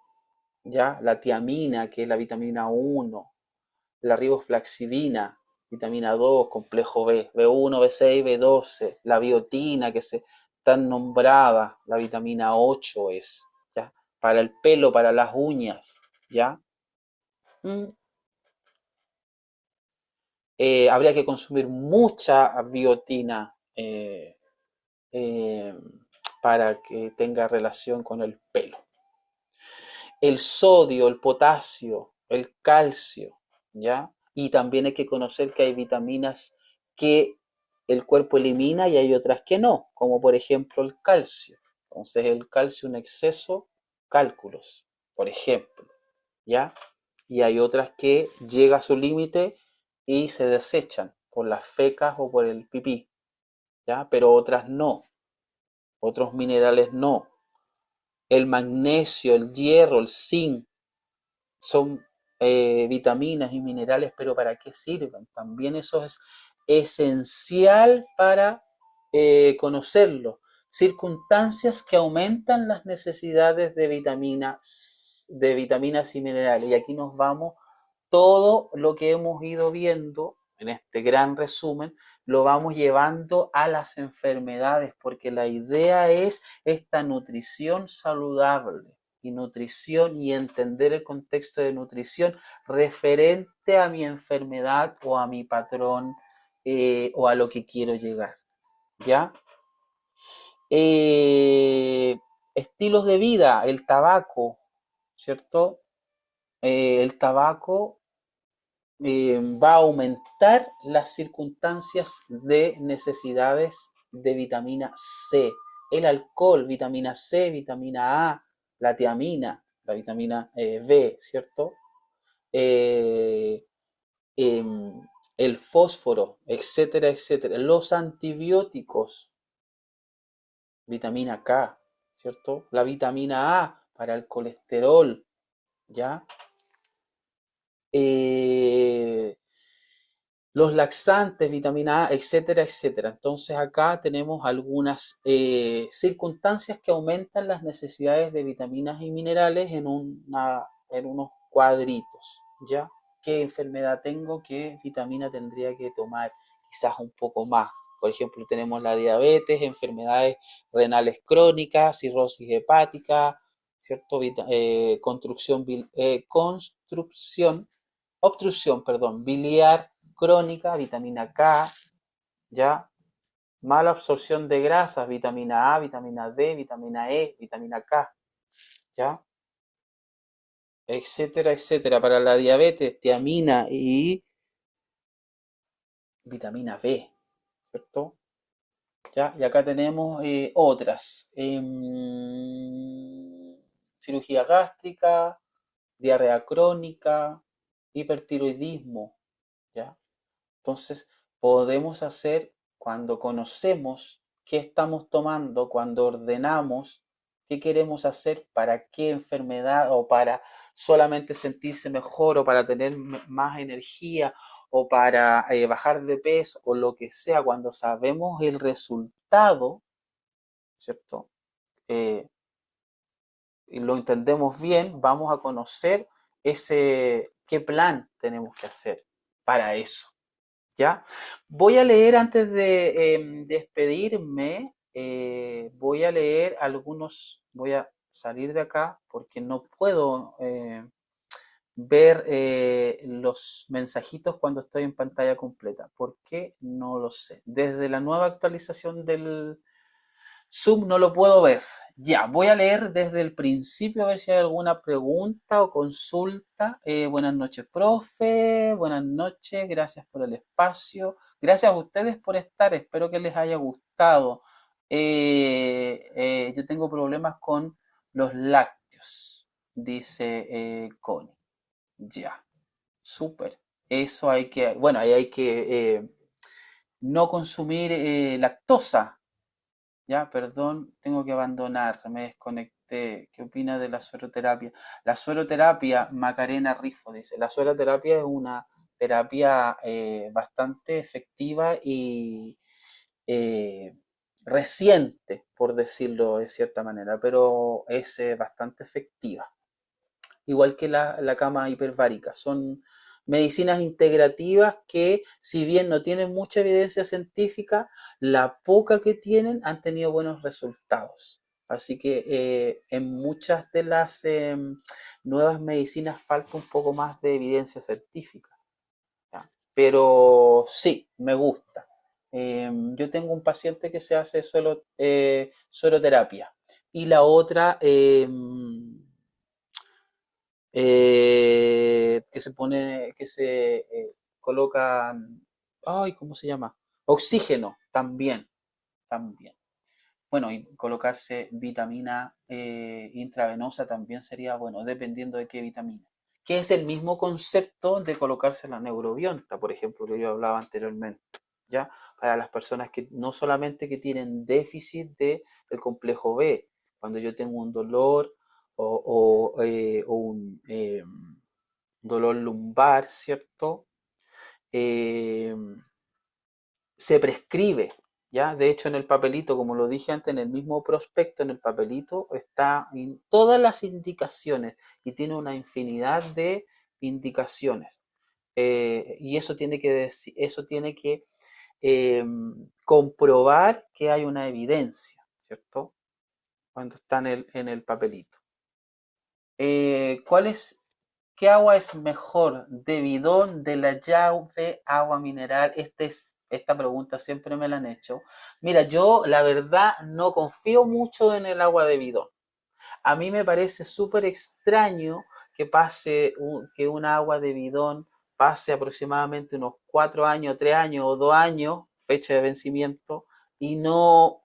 ¿ya? La tiamina, que es la vitamina 1, la riboflaxivina, vitamina 2, complejo B, B1, B6, B12, la biotina, que se tan nombrada, la vitamina 8 es, ¿ya? Para el pelo, para las uñas, ¿ya? Mm, Habría que consumir mucha biotina eh, para que tenga relación con el pelo. El sodio, el potasio, el calcio, ¿ya? Y también hay que conocer que hay vitaminas que el cuerpo elimina y hay otras que no, como por ejemplo el calcio. Entonces el calcio en exceso, cálculos, por ejemplo, ¿ya? Y hay otras que llega a su límite y se desechan por las fecas o por el pipí, ¿ya? Pero otras no, otros minerales no. El magnesio, el hierro, el zinc, son vitaminas y minerales, pero ¿para qué sirven? También eso es esencial para conocerlo. Circunstancias que aumentan las necesidades de vitaminas y minerales. Y aquí nos vamos, todo lo que hemos ido viendo en este gran resumen, lo vamos llevando a las enfermedades, porque la idea es esta nutrición saludable y nutrición y entender el contexto de nutrición referente a mi enfermedad o a mi patrón o a lo que quiero llegar, ¿ya? Eh, Estilos de vida, el tabaco, ¿cierto? El tabaco va a aumentar las circunstancias de necesidades de vitamina C. El alcohol, vitamina C, vitamina A, la tiamina, la vitamina B, ¿cierto? Eh, em, el fósforo, etcétera, etcétera. Los antibióticos, vitamina K, ¿cierto? La vitamina A para el colesterol, ¿ya? Eh, los laxantes, vitamina A, etcétera, etcétera. Entonces acá tenemos algunas circunstancias que aumentan las necesidades de vitaminas y minerales en unos cuadritos, ¿ya? ¿Qué enfermedad tengo? ¿Qué vitamina tendría que tomar? Quizás un poco más. Por ejemplo, tenemos la diabetes, enfermedades renales crónicas, cirrosis hepática, ¿cierto? Obstrucción, perdón, biliar crónica, vitamina K, ¿ya? Mala absorción de grasas, vitamina A, vitamina D, vitamina E, vitamina K, ¿ya? Etcétera, etcétera. Para la diabetes, tiamina y vitamina B, ¿cierto? ¿Ya? Y acá tenemos otras. Cirugía gástrica, diarrea crónica, hipertiroidismo, ¿ya? Entonces, podemos hacer cuando conocemos qué estamos tomando, cuando ordenamos qué queremos hacer, para qué enfermedad o para solamente sentirse mejor o para tener más energía o para bajar de peso o lo que sea, cuando sabemos el resultado, ¿cierto? Eh, y lo entendemos bien, vamos a conocer qué plan tenemos que hacer para eso. ¿Ya? Voy a leer antes de despedirme, voy a leer algunos, voy a salir de acá porque no puedo ver los mensajitos cuando estoy en pantalla completa. ¿Por qué? No lo sé. Desde la nueva actualización del Zoom no lo puedo ver. Ya, voy a leer desde el principio a ver si hay alguna pregunta o consulta. Buenas noches, profe. Buenas noches. Gracias por el espacio. Gracias a ustedes por estar. Espero que les haya gustado. Yo tengo problemas con los lácteos, dice Connie. Ya, súper. Eso hay que, bueno, ahí hay que no consumir lactosa. Ya, perdón, tengo que abandonar, me desconecté. ¿Qué opina de la sueroterapia? La sueroterapia, Macarena Rifo dice, la sueroterapia es una terapia bastante efectiva y eh, reciente, por decirlo de cierta manera, pero es bastante efectiva. Igual que la cama hiperbárica. Son medicinas integrativas que, si bien no tienen mucha evidencia científica, la poca que tienen han tenido buenos resultados. Así que en muchas de las nuevas medicinas falta un poco más de evidencia científica. ¿Ya? Pero sí, me gusta. Yo tengo un paciente que se hace sueroterapia y la otra que se pone, que se colocan, ay, ¿cómo se llama? Oxígeno, también, también. Bueno, y colocarse vitamina intravenosa también sería bueno, dependiendo de qué vitamina. Que es el mismo concepto de colocarse la neurobionta, por ejemplo, que yo hablaba anteriormente. ¿Ya? Para las personas que no solamente que tienen déficit del complejo B, cuando yo tengo un dolor o un dolor lumbar, ¿cierto? Eh, Se prescribe, ¿ya? De hecho, en el papelito, como lo dije antes, en el mismo prospecto, en el papelito, está en todas las indicaciones y tiene una infinidad de indicaciones. Y eso tiene que eh, comprobar que hay una evidencia, ¿cierto? Cuando está en el papelito. ¿Cuál es, qué agua es mejor? ¿De bidón, de la llave, agua mineral? Esta pregunta siempre me la han hecho. Mira, yo la verdad no confío mucho en el agua de bidón. A mí me parece súper extraño que que una agua de bidón pase aproximadamente unos 4 años, 3 años o 2 años, fecha de vencimiento, y no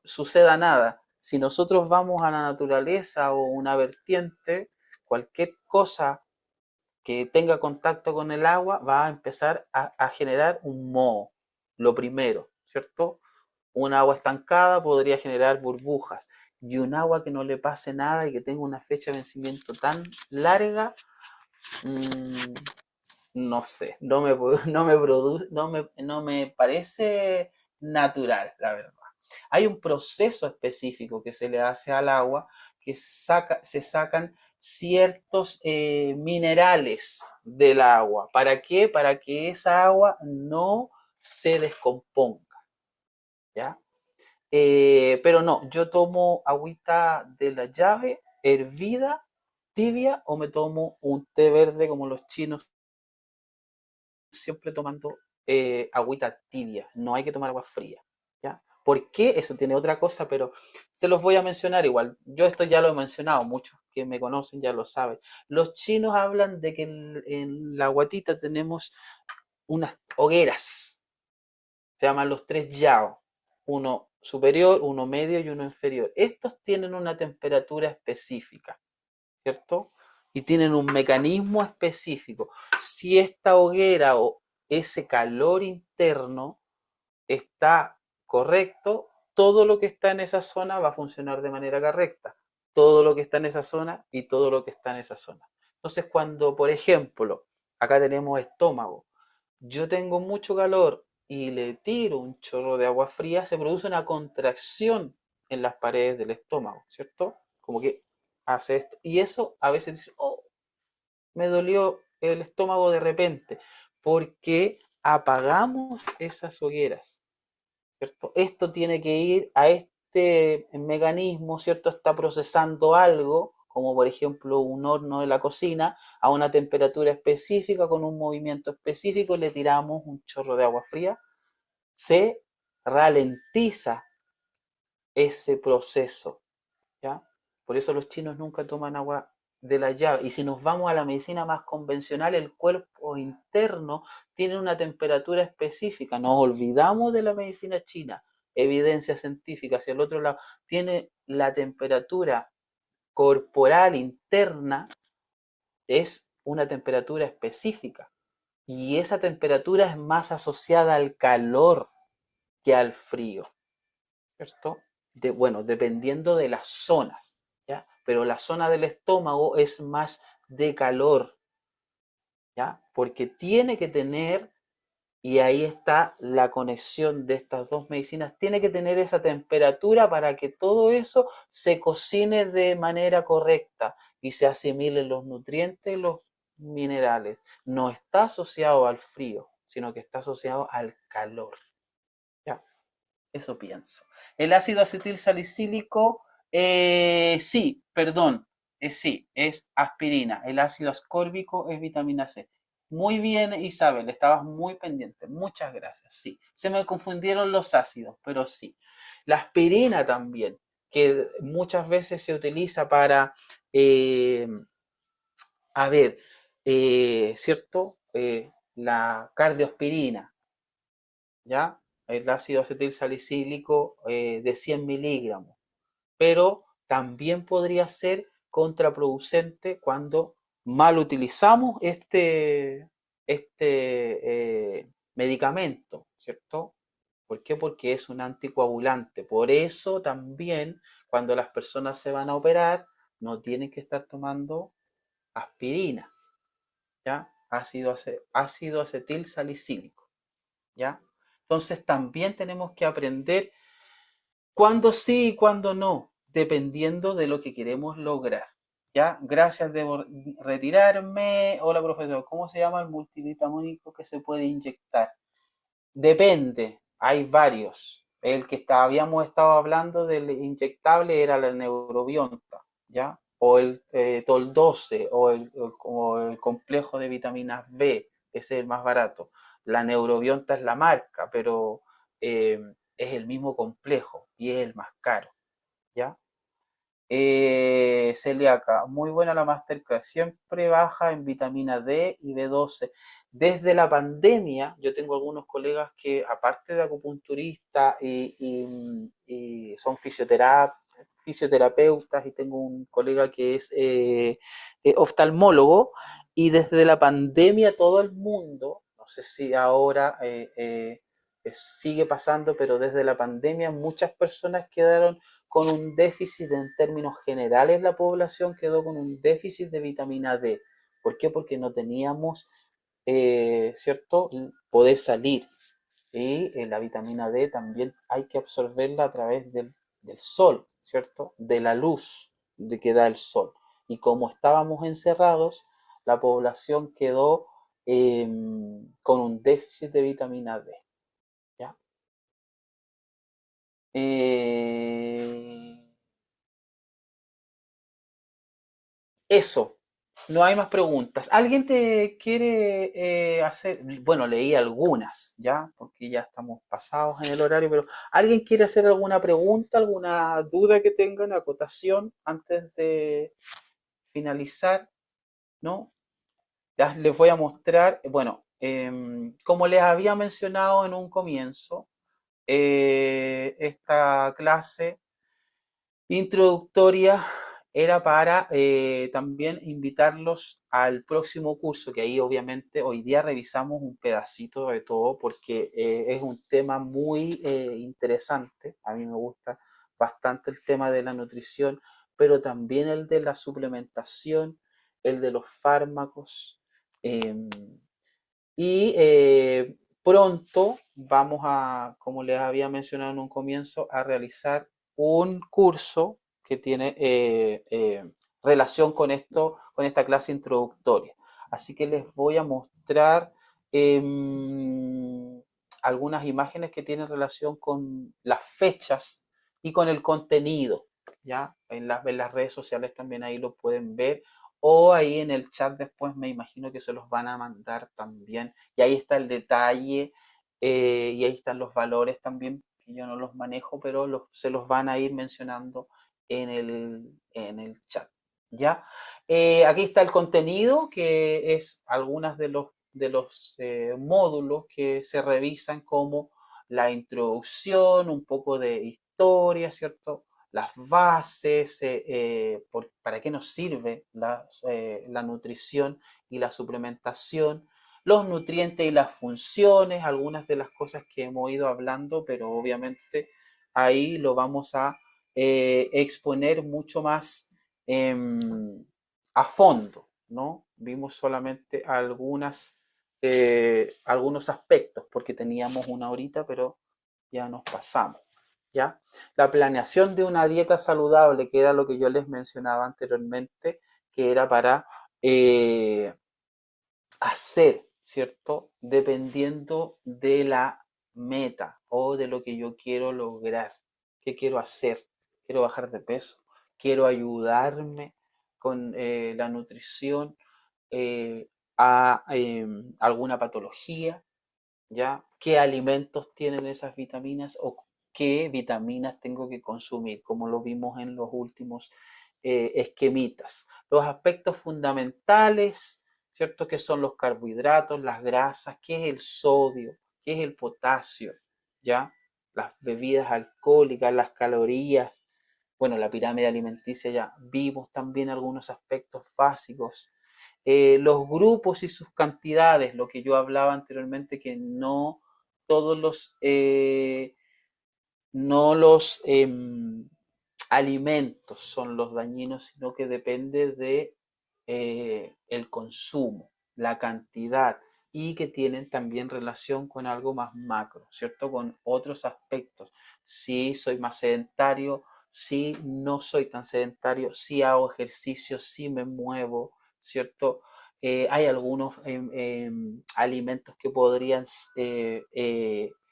suceda nada. Si nosotros vamos a la naturaleza o una vertiente, cualquier cosa que tenga contacto con el agua va a empezar a generar un moho, lo primero, ¿cierto? Un agua estancada podría generar burbujas y un agua que no le pase nada y que tenga una fecha de vencimiento tan larga, mmm, no sé, no me parece natural, la verdad. Hay un proceso específico que se le hace al agua que se sacan ciertos minerales del agua. ¿Para qué? Para que esa agua no se descomponga, ¿ya? Pero no, yo tomo agüita de la llave, hervida, tibia, o me tomo un té verde como los chinos siempre tomando agüita tibia, no hay que tomar agua fría, ¿ya? ¿Por qué? Eso tiene otra cosa, pero se los voy a mencionar igual. Yo esto ya lo he mencionado, muchos que me conocen ya lo saben. Los chinos hablan de que en la guatita tenemos unas hogueras, se llaman los tres yao, uno superior, uno medio y uno inferior. Estos tienen una temperatura específica, ¿cierto? Y tienen un mecanismo específico. Si esta hoguera o ese calor interno está correcto, todo lo que está en esa zona va a funcionar de manera correcta. Todo lo que está en esa zona y todo lo que está en esa zona. Entonces, cuando, por ejemplo, acá tenemos estómago, yo tengo mucho calor y le tiro un chorro de agua fría, se produce una contracción en las paredes del estómago, ¿cierto? Como que hace esto. Y eso a veces dice, oh, me dolió el estómago de repente, porque apagamos esas hogueras, ¿cierto? Esto tiene que ir a este mecanismo, ¿cierto? Está procesando algo, como por ejemplo un horno de la cocina, a una temperatura específica, con un movimiento específico, le tiramos un chorro de agua fría, se ralentiza ese proceso, ¿ya? Por eso los chinos nunca toman agua de la llave. Y si nos vamos a la medicina más convencional, el cuerpo interno tiene una temperatura específica. Nos olvidamos de la medicina china, evidencia científica. Hacia el otro lado, tiene la temperatura corporal interna, es una temperatura específica. Y esa temperatura es más asociada al calor que al frío, ¿cierto? Bueno, dependiendo de las zonas, ¿ya? Pero la zona del estómago es más de calor, ¿ya? Porque tiene que tener, y ahí está la conexión de estas dos medicinas, tiene que tener esa temperatura para que todo eso se cocine de manera correcta y se asimilen los nutrientes y los minerales. No está asociado al frío, sino que está asociado al calor, ¿ya? Eso pienso. El ácido acetil salicílico, sí, perdón, sí, es aspirina. El ácido ascórbico es vitamina C. Muy bien, Isabel, estabas muy pendiente. Muchas gracias. Sí, se me confundieron los ácidos, pero sí. La aspirina también, que muchas veces se utiliza para, eh, a ver, ¿cierto? La cardioaspirina, ¿ya? El ácido acetil salicílico de 100 miligramos, pero también podría ser contraproducente cuando mal utilizamos este medicamento, ¿cierto? ¿Por qué? Porque es un anticoagulante. Por eso también cuando las personas se van a operar no tienen que estar tomando aspirina, ¿ya? Ácido acetil salicílico, ¿ya? Entonces también tenemos que aprender cuándo sí y cuándo no, dependiendo de lo que queremos lograr. ¿Ya? Gracias, debo retirarme. Hola, profesor. ¿Cómo se llama el multivitamínico que se puede inyectar? Depende, hay varios. El que habíamos estado hablando del inyectable era la neurobionta, ¿ya? O el Tol 12 o el complejo de vitaminas B, ese es el más barato. La neurobionta es la marca, pero eh, es el mismo complejo y es el más caro, ¿ya? Celíaca, muy buena la Masterclass, siempre baja en vitamina D y B12. Desde la pandemia, yo tengo algunos colegas que, aparte de acupunturistas y son fisioterapeutas, y tengo un colega que es oftalmólogo, y desde la pandemia todo el mundo, no sé si ahora sigue pasando, pero desde la pandemia muchas personas quedaron con un déficit en términos generales, la población quedó con un déficit de vitamina D. ¿Por qué? Porque no teníamos, ¿cierto?, poder salir. Y la vitamina D también hay que absorberla a través del sol, ¿cierto? De la luz de que da el sol. Y como estábamos encerrados, la población quedó con un déficit de vitamina D, ¿ya? Eh, Eso, no hay más preguntas. ¿Alguien te quiere hacer? Bueno, leí algunas, ¿ya? Porque ya estamos pasados en el horario, pero ¿alguien quiere hacer alguna pregunta, alguna duda que tengan, acotación antes de finalizar? ¿No? Ya les voy a mostrar, bueno, Como les había mencionado en un comienzo, esta clase introductoria era para también invitarlos al próximo curso, que ahí obviamente hoy día revisamos un pedacito de todo porque es un tema muy interesante. A mí me gusta bastante el tema de la nutrición, pero también el de la suplementación, el de los fármacos. em, y pronto vamos a, como les había mencionado en un comienzo, a realizar un curso que tiene relación con esto, con esta clase introductoria. Así que les voy a mostrar algunas imágenes que tienen relación con las fechas y con el contenido. ¿Ya? En las redes sociales también ahí lo pueden ver o ahí en el chat después me imagino que se los van a mandar también. Y ahí está el detalle y ahí están los valores también, que yo no los manejo, pero se los van a ir mencionando en el chat. ¿Ya? Aquí está el contenido, que es algunas de los módulos que se revisan como la introducción, un poco de historia, ¿cierto? Las bases, para qué nos sirve la nutrición y la suplementación, los nutrientes y las funciones, algunas de las cosas que hemos ido hablando, pero obviamente ahí lo vamos a exponer mucho más eh, a fondo, ¿no? Vimos solamente algunos aspectos, porque teníamos una horita, pero ya nos pasamos. ¿Ya? La planeación de una dieta saludable, que era lo que yo les mencionaba anteriormente, que era para hacer, ¿cierto? Dependiendo de la meta o de lo que yo quiero lograr. ¿Qué quiero hacer? Quiero bajar de peso, quiero ayudarme con la nutrición a alguna patología, ¿ya? ¿Qué alimentos tienen esas vitaminas o qué vitaminas tengo que consumir? Como lo vimos en los últimos esquemitas. Los aspectos fundamentales, ¿cierto? Que son los carbohidratos, las grasas, qué es el sodio, qué es el potasio, ¿ya? Las bebidas alcohólicas, las calorías, bueno, la pirámide alimenticia ya vimos también algunos aspectos básicos, los grupos y sus cantidades, lo que yo hablaba anteriormente, que no todos no los alimentos son los dañinos, sino que depende de el consumo, la cantidad y que tienen también relación con algo más macro, ¿cierto? Con otros aspectos. Si soy más sedentario, si no soy tan sedentario, si hago ejercicio, si me muevo, ¿cierto? Hay algunos alimentos que podrían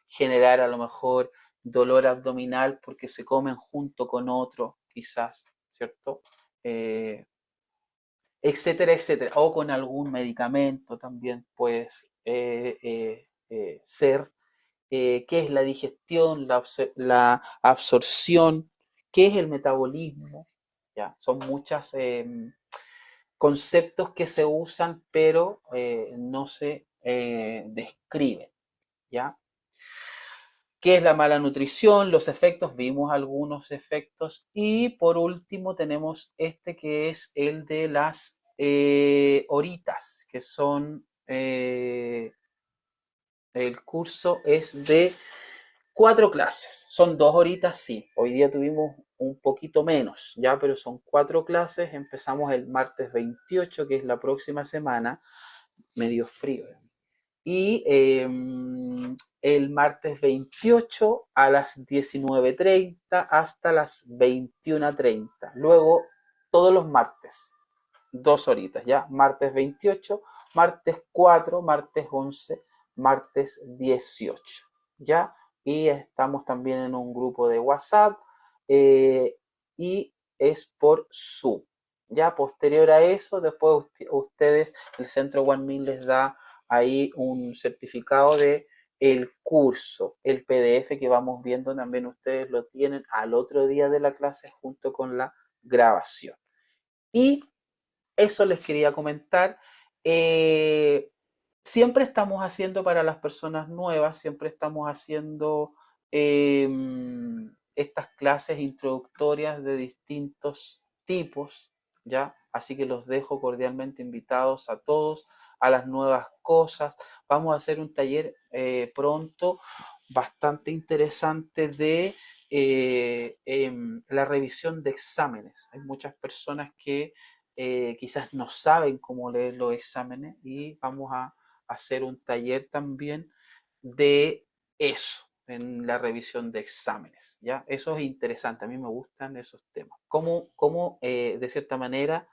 generar a lo mejor dolor abdominal porque se comen junto con otro, quizás, ¿cierto? Eh, etcétera, etcétera. O con algún medicamento también puedes ser. ¿Qué es la digestión, la absorción? ¿Qué es el metabolismo? ¿Ya? Son muchos conceptos que se usan, pero no se describen. ¿Ya? ¿Qué es la mala nutrición? Los efectos, vimos algunos efectos. Y por último tenemos este que es el de las horitas, que son, el curso es de 4 clases. Son 2 horitas, sí. Hoy día tuvimos un poquito menos, ya, pero son 4 clases. Empezamos el martes 28, que es la próxima semana. Medio frío, y el martes 28 a las 19:30 hasta las 21:30. Luego, todos los martes, 2 horitas, ¿ya? Martes 28, martes 4, martes 11, martes 18, ¿ya? Y estamos también en un grupo de WhatsApp eh, y es por Zoom. Ya posterior a eso, después ustedes, el Centro One Meal les da ahí un certificado de el curso, el PDF que vamos viendo también ustedes lo tienen al otro día de la clase junto con la grabación. Y eso les quería comentar. Siempre estamos haciendo para las personas nuevas, siempre estamos haciendo eh, estas clases introductorias de distintos tipos, ¿ya? Así que los dejo cordialmente invitados a todos a las nuevas cosas. Vamos a hacer un taller pronto bastante interesante de la revisión de exámenes. Hay muchas personas que quizás no saben cómo leer los exámenes y vamos a hacer un taller también de eso, en la revisión de exámenes, ¿ya? Eso es interesante, a mí me gustan esos temas. ¿Cómo de cierta manera,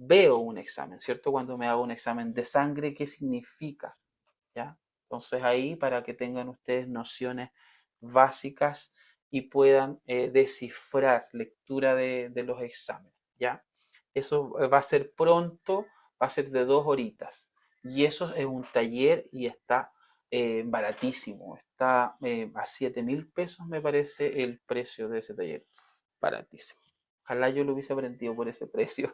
veo un examen, ¿cierto? Cuando me hago un examen de sangre, ¿qué significa? ¿Ya? Entonces ahí para que tengan ustedes nociones básicas y puedan descifrar lectura de los exámenes, ¿ya? Eso va a ser pronto, va a ser de 2 horitas. Y eso es un taller y está baratísimo, está a 7.000 pesos me parece el precio de ese taller, baratísimo. Ojalá yo lo hubiese aprendido por ese precio.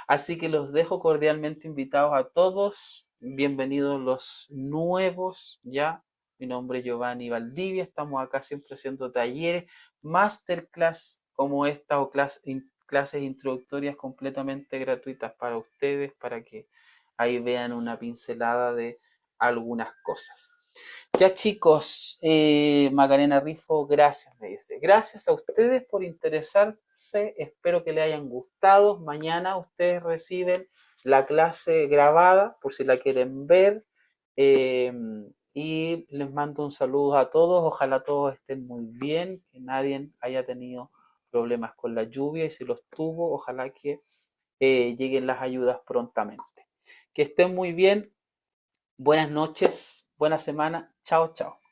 Así que los dejo cordialmente invitados a todos. Bienvenidos los nuevos, ¿ya? Mi nombre es Giovanni Valdivia. Estamos acá siempre haciendo talleres, masterclass como esta o clases introductorias completamente gratuitas para ustedes, para que ahí vean una pincelada de algunas cosas. Ya chicos, Macarena Rifo, gracias, me dice. Gracias a ustedes por interesarse, espero que les hayan gustado. Mañana ustedes reciben la clase grabada, por si la quieren ver. eh, y les mando un saludo a todos, ojalá todos estén muy bien, que nadie haya tenido problemas con la lluvia y si los tuvo, ojalá que lleguen las ayudas prontamente. Que estén muy bien, buenas noches, buena semana, chao, chao.